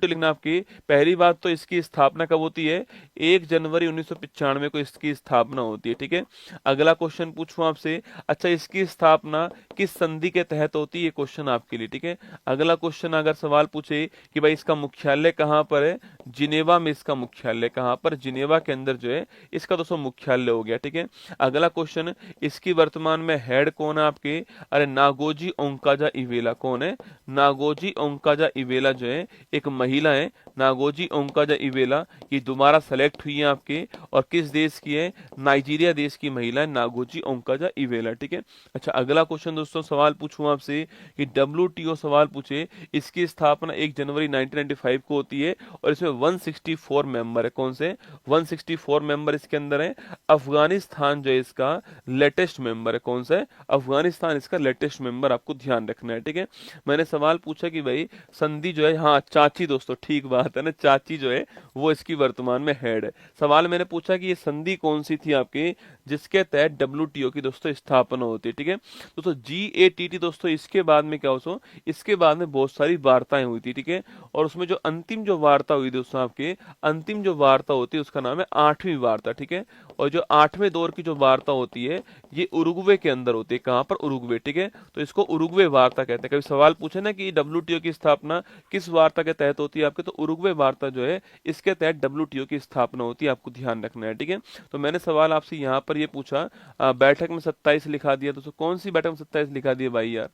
[SPEAKER 1] लिखना आपकी, पहली बात तो इसकी स्थापना कब होती है, 1 जनवरी 1995 को इसकी स्थापना होती है, ठीक है। अगला क्वेश्चन पूछूं आपसे, अच्छा इसकी स्थापना किस संधि के तहत होती है, ये क्वेश्चन आपके लिए, ठीक है। अगला क्वेश्चन अगर सवाल पूछे कि भाई इसका मुख्यालय कहाँ पर है, जिनेवा में इसका मुख्यालय, कहाँ पर, जिनेवा के अंदर जो है इसका दोस्तों मुख्यालय हो गया, ठीक है। अगला क्वेश्चन, इसकी वर्तमान में हेड कौन है आपके, अरे नागोजी ओंकाजा इवेला, कौन है, नागोजी ओंकाजा इवेला जो है एक महिला है, नागोजी ओंकाजा इवेला, ये दोबारा सेलेक्ट हुई है आपके, और किस देश की है, नाइजीरिया देश की महिला है नागोजी ओंकाजा इवेला, ठीक है। अच्छा, अगला क्वेश्चन दोस्तों सवाल पूछूं आपसे कि WTO सवाल पूछे, इसकी स्थापना 1 जनवरी 1995 को होती है, और इसमें 164 मेंबर है, कौन से, 164 मेंबर इसके अंदर है। अफगानिस्तान जो है इसका लेटेस्ट मेंबर है, कौन सा है, अफगानिस्तान इसका लेटेस्ट मेंबर, आपको ध्यान रखना है, ठीक है। मैंने सवाल पूछा कि भाई संधि जो है, हाँ चाची दोस्तों, ठीक बात है ना, चाची जो है वो इसकी वर्तमान में हेड है। सवाल मैंने पूछा कि ये संधि कौन सी थी आपकी, जिसके तहत WTO की दोस्तों स्थापना होती है, ठीक है। दोस्तों GATT दोस्तों, इसके बाद में क्या हो, इसके बाद में बहुत सारी वार्ताएं हुई थी, ठीक है। और उसमें जो अंतिम जो वार्ता हुई दोस्तों आपके, अंतिम जो वार्ता होती है उसका नाम है 8वीं वार्ता, ठीक है। और जो 8वें दौर की जो वार्ता होती है, ये उरुग्वे के अंदर होती है, कहाँ पर, उरुग्वे, ठीक है। तो इसको उरुग्वे वार्ता कहते हैं। कभी सवाल पूछे ना कि WTO की स्थापना किस वार्ता के तहत होती है आपके, तो उरुग्वे वार्ता जो है इसके तहत WTO की स्थापना होती है, आपको ध्यान रखना है, ठीक है। तो मैंने सवाल आपसे यहाँ पर ये पूछा, बैठक में 27 लिखा दिया दोस्तों, कौन सी बैठक में 27 लिखा दिया भाई यार,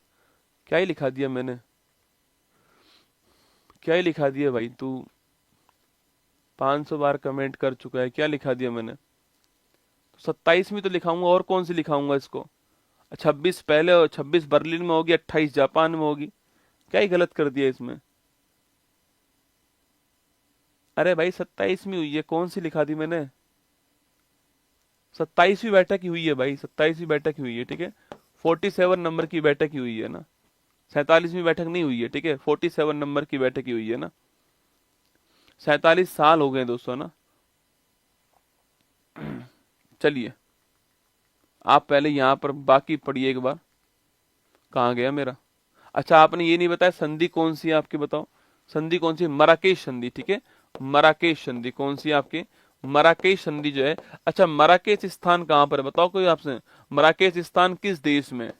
[SPEAKER 1] क्या ही लिखा दिया मैंने, क्या ही लिखा दिया भाई, तू 500 बार कमेंट कर चुका है, क्या लिखा दिया मैंने, 27 में तो लिखाऊंगा, और कौन सी लिखाऊंगा इसको, 26 पहले, और 26 बर्लिन में होगी, 28 जापान में होगी, क्या ही गलत कर दिया इसमें। अरे भाई 27 में हुई है, कौन सी लिखा दी मैंने, 27वीं बैठक ही हुई है भाई, 27वीं बैठक ही हुई है, ठीक है। 47 नंबर की बैठक ही हुई है ना, 47वीं बैठक नहीं हुई है, ठीक है। 47 नंबर की बैठक ही हुई है ना। 47 साल हो गए दोस्तों ना। चलिए आप पहले यहाँ पर बाकी पढ़िए एक बार। कहाँ गया मेरा? अच्छा आपने ये नहीं बताया संधि कौन सी है आपकी, बताओ संधि कौन सी है? मराकेश संधि, ठीक है। मराकेश संधि कौन सी है आपकी? मराकेश संधि जो है, अच्छा मराकेश स्थान कहाँ पर है बताओ कोई आपसे? मराकेश स्थान किस देश में है?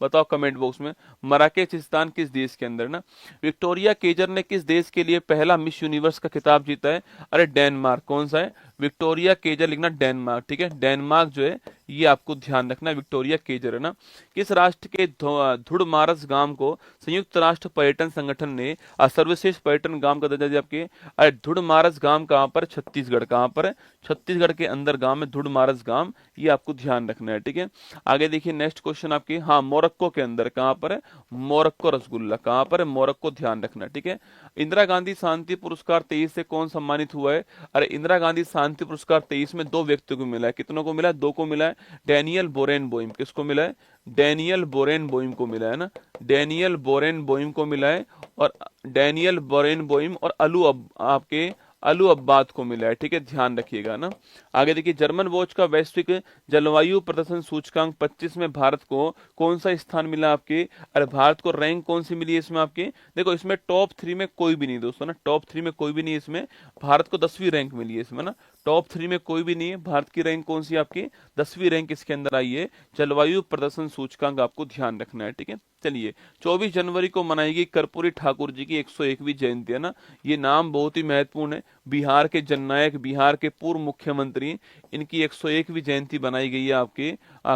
[SPEAKER 1] बताओ कमेंट बॉक्स में। मराकेश स्थान किस देश के अंदर ना? विक्टोरिया केजर ने किस देश के लिए पहला मिस यूनिवर्स का खिताब जीता है? अरे डेनमार्क। कौन सा है? विक्टोरिया केजर लिखना डेनमार्क, ठीक है। डेनमार्क जो है ये आपको ध्यान रखना, विक्टोरिया केजर है ना। किस राष्ट्र के धुड़मारस गांव को संयुक्त राष्ट्र पर्यटन संगठन ने सर्वश्रेष्ठ पर्यटन गांव का दर्जा दिया आपके? अरे धुड़मारस गांव कहाँ पर? छत्तीसगढ़। कहाँ पर है? छत्तीसगढ़ के अंदर गांव में धुड़मारस गांव, ये आपको ध्यान रखना है, ठीक है। आगे देखिए नेक्स्ट क्वेश्चन आपकी, हाँ मोरक्को के अंदर कहाँ पर है? मोरक्को रसगुल्ला कहाँ पर है? मोरक्को, ध्यान रखना, ठीक है। इंदिरा गांधी शांति पुरस्कार 23 से कौन सम्मानित हुआ है? अरे इंदिरा गांधी शांति पुरस्कार 23 में 2 व्यक्तियों को मिला है। कितनों को मिला है? 2 को मिला है। डैनियल बोरेनबोइम, किसको मिला है? डैनियल बोरेनबोइम को मिला है ना, डैनियल बोरेनबोइम को मिला है। और डैनियल बोरेनबोइम और आपके अलू अब्बाद को मिला है, ठीक है, ध्यान रखिएगा ना। आगे देखिए जर्मन वॉच का वैश्विक जलवायु प्रदर्शन सूचकांक 25 में भारत को कौन सा स्थान मिला आपके? अरे भारत को रैंक कौन सी मिली है इसमें आपके? देखो इसमें टॉप 3 में कोई भी नहीं दोस्तों ना, टॉप 3 में कोई भी नहीं है इसमें। भारत को 10वीं रैंक मिली है इसमें ना, टॉप 3 में कोई भी नहीं है। भारत की रैंक कौन सी है आपकी? 10वीं रैंक इसके अंदर आई है। जलवायु प्रदर्शन सूचकांक आपको ध्यान रखना है, ठीक है। चलिए 24 जनवरी को मनाएगी कर्पूरी ठाकुर जी की 101वीं जयंती है ना। ये नाम बहुत ही महत्वपूर्ण है। बिहार के जननायक, बिहार के पूर्व मुख्यमंत्री, इनकी 101वीं जयंती बनाई गई है आपके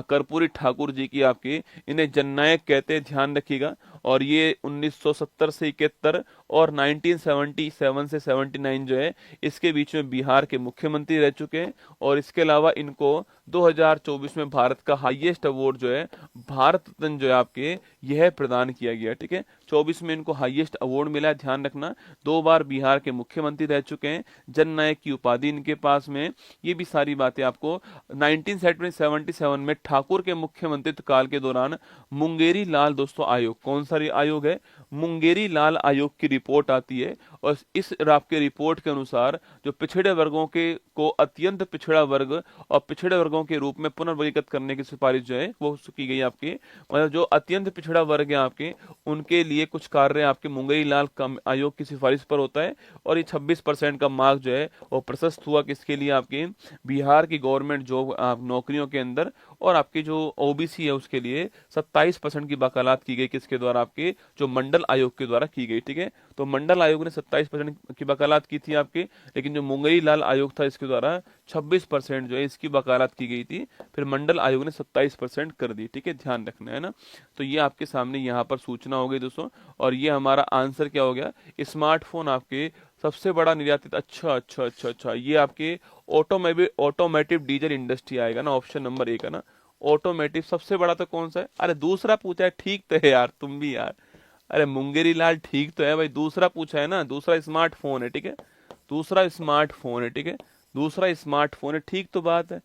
[SPEAKER 1] कर्पूरी ठाकुर जी की आपके। इन्हें जननायक कहते हैं, ध्यान रखिएगा। और ये 1970 से 71 और 1977 से 79 जो है इसके बीच में बिहार के मुख्यमंत्री रह चुके हैं। और इसके अलावा इनको 2024 में भारत का हाईएस्ट अवार्ड जो है भारत रत्न जो है आपके यह प्रदान किया गया, ठीक है। 24 में इनको हाईएस्ट अवार्ड मिला है, ध्यान रखना। 2 बार बिहार के मुख्यमंत्री रह चुके हैं, जननायक की उपाधि इनके पास में। ये भी सारी बातें आपको 1977 में ठाकुर के मुख्यमंत्रित्व काल के दौरान मुंगेरी लाल दोस्तों आयोग, कौन सा आयोग है? मुंगेरी लाल आयोग की रिपोर्ट आती है। और इस आपके रिपोर्ट के अनुसार जो पिछड़े वर्गों के को अत्यंत पिछड़ा वर्ग और पिछड़े वर्गों के रूप में पुनर्वर्गीकृत करने की सिफारिश जो है वो की गई आपकी। मतलब जो अत्यंत पिछड़ा वर्ग है आपके, उनके लिए कुछ कार्य आपके मुंगेरी लाल आयोग की सिफारिश पर होता है। और ये 26% का मार्क जो है वो प्रशस्त हुआ किसके लिए? आपके बिहार की गवर्नमेंट जॉब नौकरियों के अंदर। और आपकी जो ओबीसी है उसके लिए 27% की वकालत की गई, किसके द्वारा? आपके जो मंडल आयोग के द्वारा की गई, ठीक है। तो मंडल आयोग ने 27% की वकालत की थी आपके, लेकिन जो मुंगेरी लाल आयोग था इसके द्वारा 26% जो है इसकी वकालत की गई थी। फिर मंडल आयोग ने 27% कर दी, ठीक है, ध्यान रखना है ना। तो ये आपके सामने यहाँ पर सूचना हो गई दोस्तों। और ये हमारा आंसर क्या हो गया? स्मार्टफोन आपके सबसे बड़ा निर्यातित। अच्छा, ये आपके ऑटोमेटिव डीजल इंडस्ट्री आएगा ना, ऑप्शन नंबर 1 है ना। ऑटोमेटिव सबसे बड़ा तो कौन सा है? अरे दूसरा पूछा है, ठीक तो है यार तुम भी यार। अरे मुंगेरी लाल ठीक तो है भाई, दूसरा पूछा है ना, दूसरा स्मार्टफोन है, ठीक है। दूसरा स्मार्टफोन है, ठीक है, दूसरा स्मार्टफोन है, ठीक तो बात है।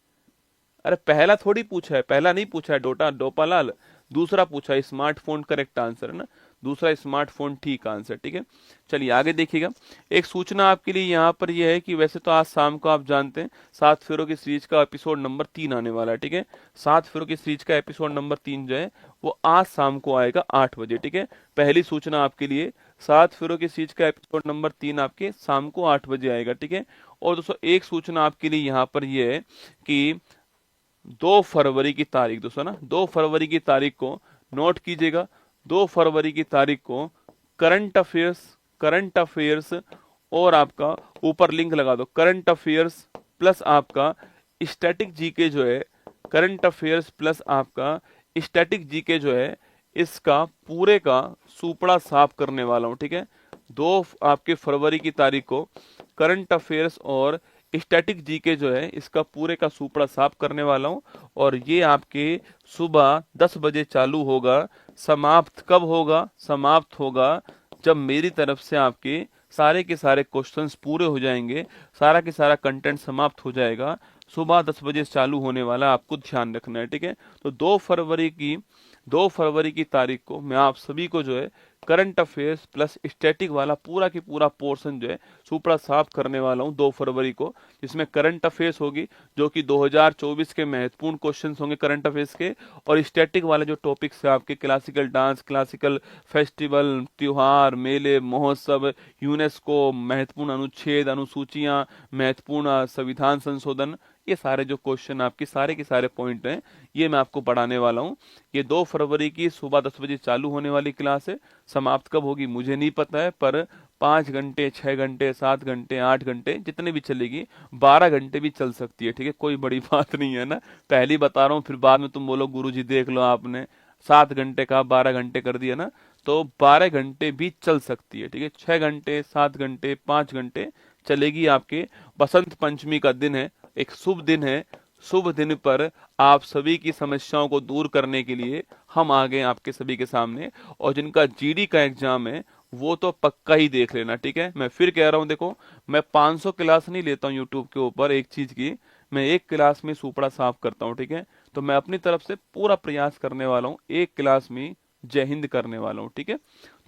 [SPEAKER 1] अरे पहला थोड़ी पूछा है, पहला नहीं पूछा है डोपालाल, दूसरा पूछा है स्मार्टफोन, करेक्ट आंसर है ना, दूसरा स्मार्टफोन ठीक आंसर, ठीक है। चलिए आगे देखिएगा। एक सूचना आपके लिए यहाँ पर यह है कि वैसे तो आज शाम को आप जानते हैं 7 फेरों की सीरीज का एपिसोड नंबर 3 आने वाला है, ठीक है। 7 फेरों की सीरीज का एपिसोड नंबर 3 जो है वो आज शाम को आएगा 8 बजे, ठीक है। पहली सूचना आपके लिए 7 फेरों की सीरीज का एपिसोड नंबर 3 आपके शाम को 8 बजे आएगा, ठीक है। और दोस्तों एक सूचना आपके लिए यहाँ पर यह है कि 2 फरवरी की तारीख दोस्तों ना, 2 फरवरी की तारीख को नोट कीजिएगा। 2 फरवरी की तारीख को करंट अफेयर्स और आपका ऊपर लिंक लगा दो, करंट अफेयर्स प्लस आपका स्टैटिक जीके जो है, करंट अफेयर्स प्लस आपका स्टैटिक जीके जो है, इसका पूरे का सुपड़ा साफ करने वाला हूं, ठीक है। 2 आपके फरवरी की तारीख को करंट अफेयर्स और स्टैटिक जीके जो है इसका पूरे का सुपड़ा साफ करने वाला हूं। और ये आपके सुबह 10 बजे चालू होगा। समाप्त कब होगा? समाप्त होगा जब मेरी तरफ से आपके सारे के सारे क्वेश्चंस पूरे हो जाएंगे, सारा के सारा कंटेंट समाप्त हो जाएगा। सुबह 10 बजे से चालू होने वाला है, आपको ध्यान रखना है, ठीक है। तो 2 फरवरी की तारीख को मैं आप सभी को जो है करंट अफेयर्स प्लस स्टैटिक वाला पूरा की पूरा पोर्शन जो है सुपड़ा साफ करने वाला हूं 2 फरवरी को, जिसमें करंट अफेयर्स होगी जो कि 2024 के महत्वपूर्ण क्वेश्चंस होंगे करंट अफेयर्स के, और स्टैटिक वाले जो टॉपिक्स है आपके क्लासिकल डांस, क्लासिकल फेस्टिवल, त्योहार, मेले, महोत्सव, यूनेस्को, महत्वपूर्ण अनुच्छेद, अनुसूचियां, महत्वपूर्ण संविधान संशोधन, ये सारे जो क्वेश्चन आपके सारे के सारे पॉइंट हैं ये मैं आपको पढ़ाने वाला हूँ। ये 2 फरवरी की सुबह 10 बजे चालू होने वाली क्लास है। समाप्त कब होगी मुझे नहीं पता है, पर 5 घंटे, 6 घंटे, 7 घंटे, 8 घंटे जितने भी चलेगी, 12 घंटे भी चल सकती है, ठीक है। कोई बड़ी बात नहीं है ना, पहली बता रहा हूँ, फिर बाद में तुम बोलो गुरुजी देख लो आपने 7 घंटे का 12 घंटे कर दिया ना, तो 12 घंटे भी चल सकती है, ठीक है। 6 घंटे, 7 घंटे, 5 घंटे चलेगी आपके। बसंत पंचमी का दिन है, एक शुभ दिन है। शुभ दिन पर आप सभी की समस्याओं को दूर करने के लिए हम आ गए आपके सभी के सामने, और जिनका जीडी का एग्जाम है वो तो पक्का ही देख लेना, ठीक है। मैं फिर कह रहा हूं, देखो मैं 500 क्लास नहीं लेता हूं यूट्यूब के ऊपर एक चीज की, मैं एक क्लास में सुपड़ा साफ करता हूं, ठीक है। तो मैं अपनी तरफ से पूरा प्रयास करने वाला हूं, एक क्लास में जय हिंद करने वाला हूँ, ठीक है।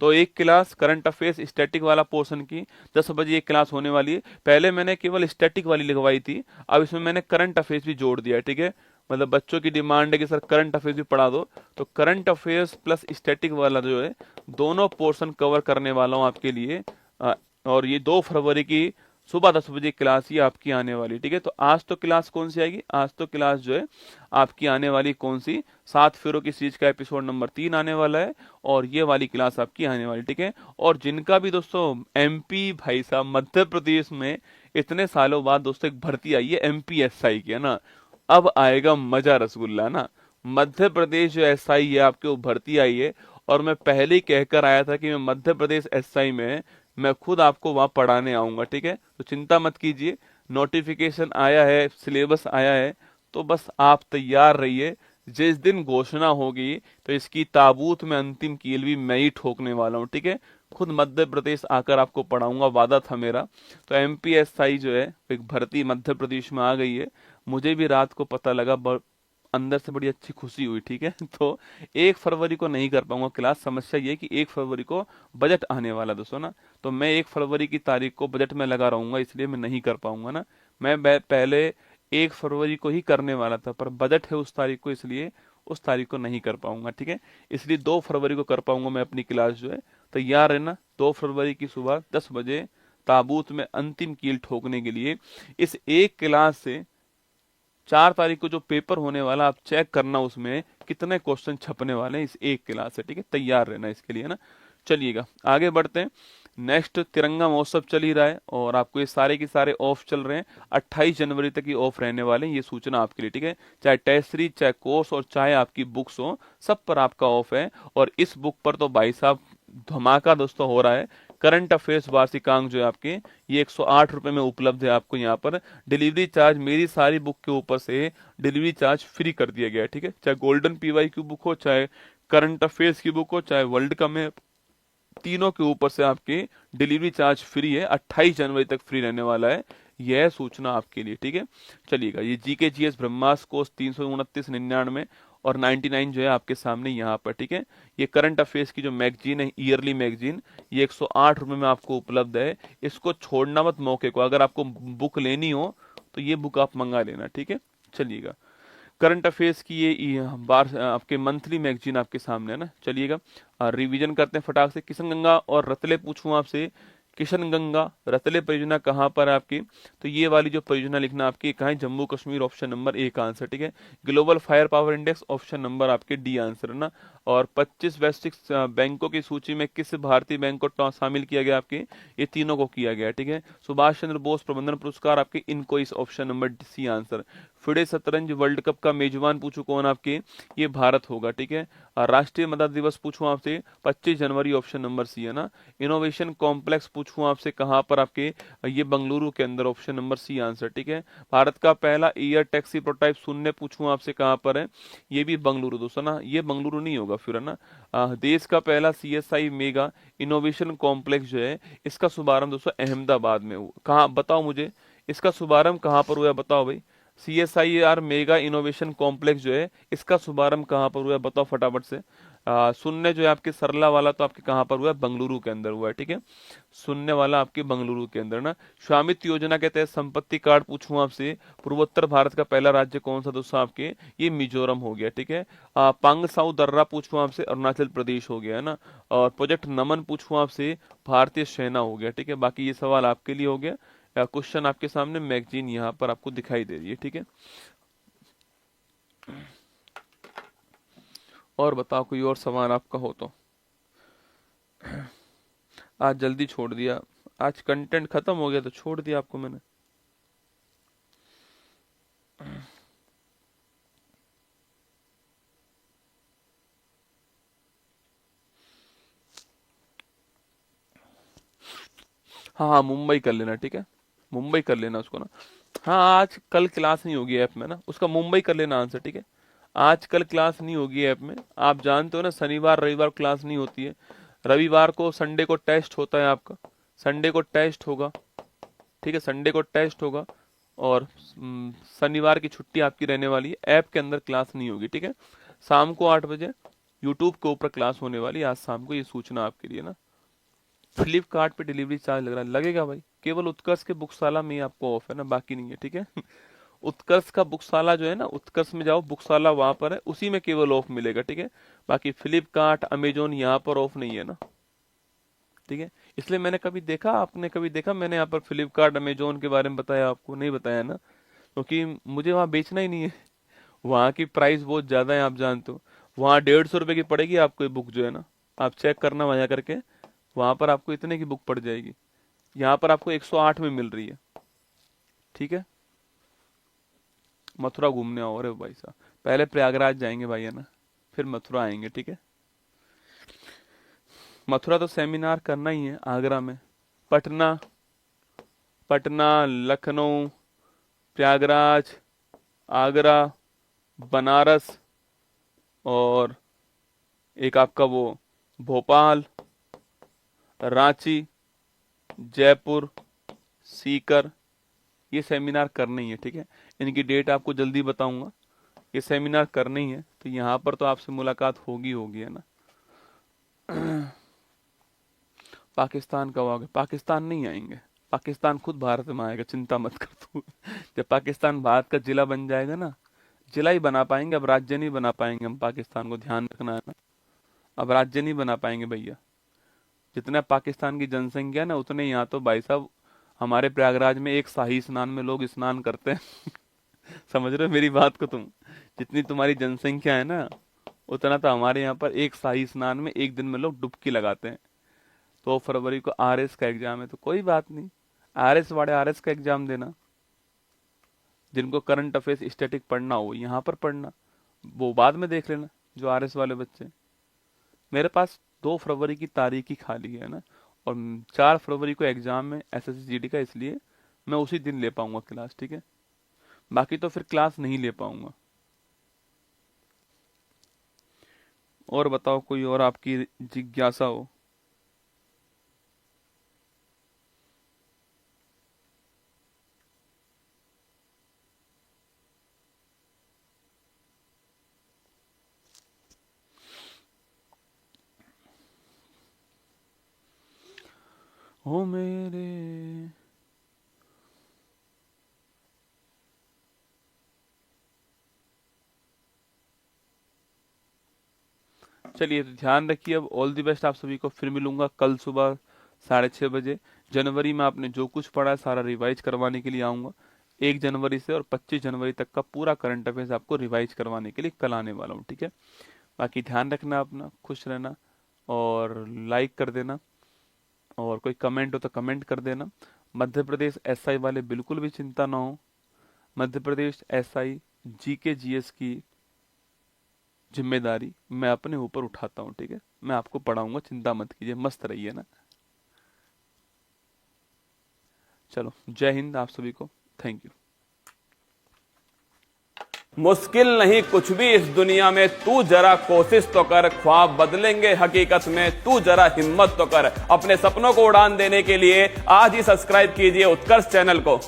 [SPEAKER 1] तो एक क्लास करंट अफेयर्स स्टैटिक वाला पोर्शन की 10 बजे एक क्लास होने वाली है। पहले मैंने केवल स्टैटिक वाली लगवाई थी, अब इसमें मैंने करंट अफेयर्स भी जोड़ दिया है, ठीक है। मतलब बच्चों की डिमांड है कि सर करंट अफेयर्स भी पढ़ा दो, तो करंट अफेयर्स प्लस स्टैटिक वाला जो है दोनों पोर्शन कवर करने वाला हूँ आपके लिए। और ये 2 फरवरी की सुबह 10 बजे क्लास ही आपकी आने वाली, ठीक है। तो आज तो क्लास कौन सी आएगी, आज तो क्लास जो है आपकी आने वाली कौन सी, 7 फेरों की सीरीज का एपिसोड नंबर 3 आने वाला है, और ये वाली क्लास आपकी आने वाली, ठीक है। और जिनका भी दोस्तों एमपी, भाई साहब मध्य प्रदेश में इतने सालों बाद दोस्तों एक भर्ती आई है एमपीएसआई की, है ना, अब आएगा मजा रसगुल्ला ना। मध्य प्रदेश जो एसआई है आपके वो भर्ती आई है, और मैं पहले ही कहकर आया था कि मैं मध्य प्रदेश एसआई में मैं खुद आपको वहां पढ़ाने आऊंगा, ठीक है। तो चिंता मत कीजिए, नोटिफिकेशन आया है, सिलेबस आया है, तो बस आप तैयार रहिए। जिस दिन घोषणा होगी तो इसकी ताबूत में अंतिम कील भी मैं ही ठोकने वाला हूँ, ठीक है। खुद मध्य प्रदेश आकर आपको पढ़ाऊंगा, वादा था मेरा। तो एमपीएसआई जो है एक भर्ती मध्य प्रदेश में आ गई है, मुझे भी रात को पता लगा, अंदर से बड़ी अच्छी खुशी हुई, ठीक है। तो 1 फरवरी को नहीं कर पाऊंगा क्लास, समस्या ये कि 1 फरवरी को बजट आने वाला दोस्तों ना, तो मैं 1 फरवरी की तारीख को बजट में लगा रहूंगा, इसलिए मैं नहीं कर पाऊंगा ना। मैं पहले 1 फरवरी को ही करने वाला था, पर बजट है उस तारीख को, इसलिए उस तारीख को नहीं कर पाऊंगा, ठीक है। इसलिए 2 फरवरी को कर पाऊंगा मैं अपनी क्लास जो है। तैयार है ना, 2 फरवरी की सुबह 10 बजे ताबूत में अंतिम कील ठोकने के लिए। इस एक क्लास से 4 तारीख को जो पेपर होने वाला आप चेक करना, उसमें कितने क्वेश्चन छपने वाले हैं इस एक क्लास से, ठीक है। तैयार रहना इसके लिए ना। चलिएगा आगे बढ़ते हैं। नेक्स्ट तिरंगा महोत्सव चल ही रहा है, और आपको ये सारे के सारे ऑफ चल रहे हैं, 28 जनवरी तक ही ऑफ रहने वाले हैं, ये सूचना आपके लिए, ठीक है। चाहे टेस्ट सीरीज, चाहे कोर्स, और चाहे आपकी बुक्स हो, सब पर आपका ऑफ है। और इस बुक पर तो भाई साहब धमाका दोस्तों हो रहा है। करंट अफेयर्स वार्षिकांक जो है आपके, ये 108 रुपए में उपलब्ध है आपको यहाँ पर। डिलीवरी चार्ज मेरी सारी बुक के ऊपर से डिलीवरी चार्ज फ्री कर दिया गया है, ठीक है। चाहे गोल्डन पीवाई की बुक हो, चाहे करंट अफेयर्स की बुक हो, चाहे वर्ल्ड का मैप, तीनों के ऊपर से आपकी डिलीवरी चार्ज फ्री है, 28 जनवरी तक फ्री रहने वाला है, यह सूचना आपके लिए, ठीक है। चलिएगा, ये जीके जीएस ब्रह्मास्त्र कोर्स 329.99 और 99 जो है आपके सामने यहाँ पर, ठीक है। ये करंट अफेयर्स की जो मैगजीन है, ईयरली मैगजीन, ये 108 रुपए में आपको उपलब्ध है। इसको छोड़ना मत मौके को, अगर आपको बुक लेनी हो तो ये बुक आप मंगा लेना, ठीक है। चलिएगा, करंट अफेयर्स की ये बार आपके मंथली मैगजीन आपके सामने है ना। चलिएगा रिवीजन करते हैं फटाक से। किशनगंगा और रतले पूछूं आपसे, किशनगंगा रतले परियोजना कहाँ पर है आपकी, तो ये वाली जो परियोजना लिखना आपकी कहाँ है, Jammu Kashmir, option number A का आंसर, ठीक है। Global fire power index, option number आपके डी आंसर है ना। और 25 वैश्विक बैंकों की सूची में किस भारतीय बैंक को शामिल किया गया आपके, ये तीनों को किया गया, ठीक है। सुभाष चंद्र बोस प्रबंधन पुरस्कार आपके इनको, इस option number C answer. FIDE शतरंज वर्ल्ड कप का मेजबान पूछू कौन आपके, ये भारत होगा, ठीक है। राष्ट्रीय मतदाता दिवस पूछूं आपसे 25 जनवरी, ऑप्शन नंबर सी है ना। इनोवेशन कॉम्प्लेक्स पूछूं आपसे कहां पर आपके, ये बंगलुरु के अंदर, ऑप्शन नंबर सी आंसर, ठीक है। भारत का पहला एयर टैक्सी प्रोटोटाइप शून्य पूछूं आपसे कहां पर है, ये भी बंगलुरु दोस्तों ना, ये बंगलुरु नहीं होगा फिर, है ना। देश का पहला सीएसआई मेगा इनोवेशन कॉम्प्लेक्स जो है, इसका शुभारंभ दोस्तों अहमदाबाद में हुआ। कहाँ बताओ मुझे, इसका शुभारंभ कहां पर हुआ बताओ भाई। CSIR मेगा इनोवेशन कॉम्प्लेक्स जो है इसका शुभारंभ कहाँ पर हुआ है बताओ फटाफट से। शून्य जो है आपके सरला वाला तो आपके कहाँ पर हुआ है, बेंगलुरु के अंदर हुआ है, ठीक है। शून्य वाला आपके बेंगलुरु के अंदर ना। स्वामित्व योजना के तहत संपत्ति कार्ड पूछूं आपसे, पूर्वोत्तर भारत का पहला राज्य कौन सा दोस्तों आपके, ये मिजोरम हो गया, ठीक है। पांगसाउ दर्रा पूछूं आपसे, अरुणाचल प्रदेश हो गया है ना। और प्रोजेक्ट नमन पूछूं आपसे, भारतीय सेना हो गया, ठीक है। बाकी ये सवाल आपके लिए हो गया। क्वेश्चन आपके सामने मैगजीन यहाँ पर आपको दिखाई दे रही है, ठीक है। और बताओ कोई और सवाल आपका हो तो। आज जल्दी छोड़ दिया, आज कंटेंट खत्म हो गया तो छोड़ दिया आपको मैंने। हाँ हाँ मुंबई कर लेना, ठीक है। मुंबई कर लेना उसको ना। हाँ आज कल क्लास नहीं होगी ऐप में ना, उसका मुंबई कर लेना आंसर, ठीक है। आज कल क्लास नहीं होगी ऐप में, आप जानते हो ना शनिवार रविवार क्लास नहीं होती है। रविवार को संडे को टेस्ट होता है आपका, संडे को टेस्ट होगा, ठीक है। संडे को टेस्ट होगा और शनिवार की छुट्टी आपकी रहने वाली है। ऐप के अंदर क्लास नहीं होगी, ठीक है। शाम को 8 बजे यूट्यूब के ऊपर क्लास होने वाली है आज शाम को, ये सूचना आपके लिए ना। फ्लिपकार्ट पे डिलीवरी चार्ज लग रहा है, लगेगा भाई, केवल उत्कर्ष के बुकशाला में ही आपको ऑफ है ना, बाकी नहीं है, ठीक है। उत्कर्ष का बुकशाला जो है ना, उत्कर्ष में जाओ बुकशाला वहां पर है, उसी में केवल ऑफ मिलेगा, ठीक है। बाकी फ्लिपकार्ट अमेजोन यहाँ पर ऑफ नहीं है ना, ठीक है। इसलिए मैंने कभी देखा, आपने कभी देखा मैंने यहाँ पर फ्लिपकार्ट अमेजोन के बारे में बताया आपको, नहीं बताया ना, क्योंकि मुझे वहां बेचना ही नहीं है। वहां की प्राइस बहुत ज्यादा है, आप जानते हो। वहां 150 रुपए की पड़ेगी आपको ये बुक जो है ना, आप चेक करना वहां करके, वहां पर आपको इतने की बुक पड़ जाएगी। यहाँ पर आपको 108 में मिल रही है, ठीक है। मथुरा घूमने आओ, अरे भाई साहब पहले प्रयागराज जाएंगे भाई है ना, फिर मथुरा आएंगे, ठीक है। मथुरा तो सेमिनार करना ही है, आगरा में, पटना, पटना, लखनऊ, प्रयागराज, आगरा, बनारस, और एक आपका वो भोपाल, रांची, जयपुर, सीकर, ये सेमिनार करना ही है, ठीक है। इनकी डेट आपको जल्दी बताऊंगा, ये सेमिनार करना ही है, तो यहाँ पर तो आपसे मुलाकात होगी होगी है ना। पाकिस्तान कब आओगे, पाकिस्तान नहीं आएंगे, पाकिस्तान खुद भारत में आएगा, चिंता मत कर तू। जब पाकिस्तान भारत का जिला बन जाएगा ना, जिला ही बना पाएंगे, अब राज्य नहीं बना पाएंगे हम पाकिस्तान को, ध्यान रखना है ना। अब राज्य नहीं बना पाएंगे भैया, जितना पाकिस्तान की जनसंख्या ना उतने यहाँ तो भाई साहब हमारे प्रयागराज में एक शाही स्नान में लोग स्नान करते हैं। समझ रहे हो मेरी बात को तुम, जितनी तुम्हारी जनसंख्या है ना उतना तो हमारे यहाँ पर एक शाही स्नान में एक दिन में लोग डुबकी लगाते हैं। तो फरवरी को RS का एग्जाम है, तो कोई बात नहीं, RS वाले RS का एग्जाम देना। जिनको करंट अफेयर्स स्टैटिक पढ़ना हो यहाँ पर पढ़ना, वो बाद में देख लेना जो RS वाले बच्चे। मेरे पास 2 फरवरी की तारीख ही खाली है ना, और 4 फरवरी को एग्जाम है SSC GD का, इसलिए मैं उसी दिन ले पाऊंगा क्लास, ठीक है। बाकी तो फिर क्लास नहीं ले पाऊंगा। और बताओ कोई और आपकी जिज्ञासा हो। हो मेरे चलिए, तो ध्यान रखिए, अब ऑल द बेस्ट आप सभी को। फिर मिलूंगा कल सुबह 6:30 बजे। जनवरी में आपने जो कुछ पढ़ा है सारा रिवाइज करवाने के लिए आऊंगा। 1 जनवरी से और 25 जनवरी तक का पूरा करंट अफेयर्स आपको रिवाइज करवाने के लिए कल आने वाला हूँ, ठीक है। बाकी ध्यान रखना अपना, खुश रहना, और लाइक कर देना, और कोई कमेंट हो तो कमेंट कर देना। मध्य प्रदेश SI वाले बिल्कुल भी चिंता ना हो, Madhya Pradesh SI GK GS की जिम्मेदारी मैं अपने ऊपर उठाता हूँ, ठीक है। मैं आपको पढ़ाऊंगा, चिंता मत कीजिए, मस्त रहिए ना। चलो, जय हिंद आप सभी को, थैंक यू। मुश्किल नहीं कुछ भी इस दुनिया में, तू जरा कोशिश तो कर, ख्वाब बदलेंगे हकीकत में, तू जरा हिम्मत तो कर। अपने सपनों को उड़ान देने के लिए आज ही सब्सक्राइब कीजिए उत्कर्ष चैनल को।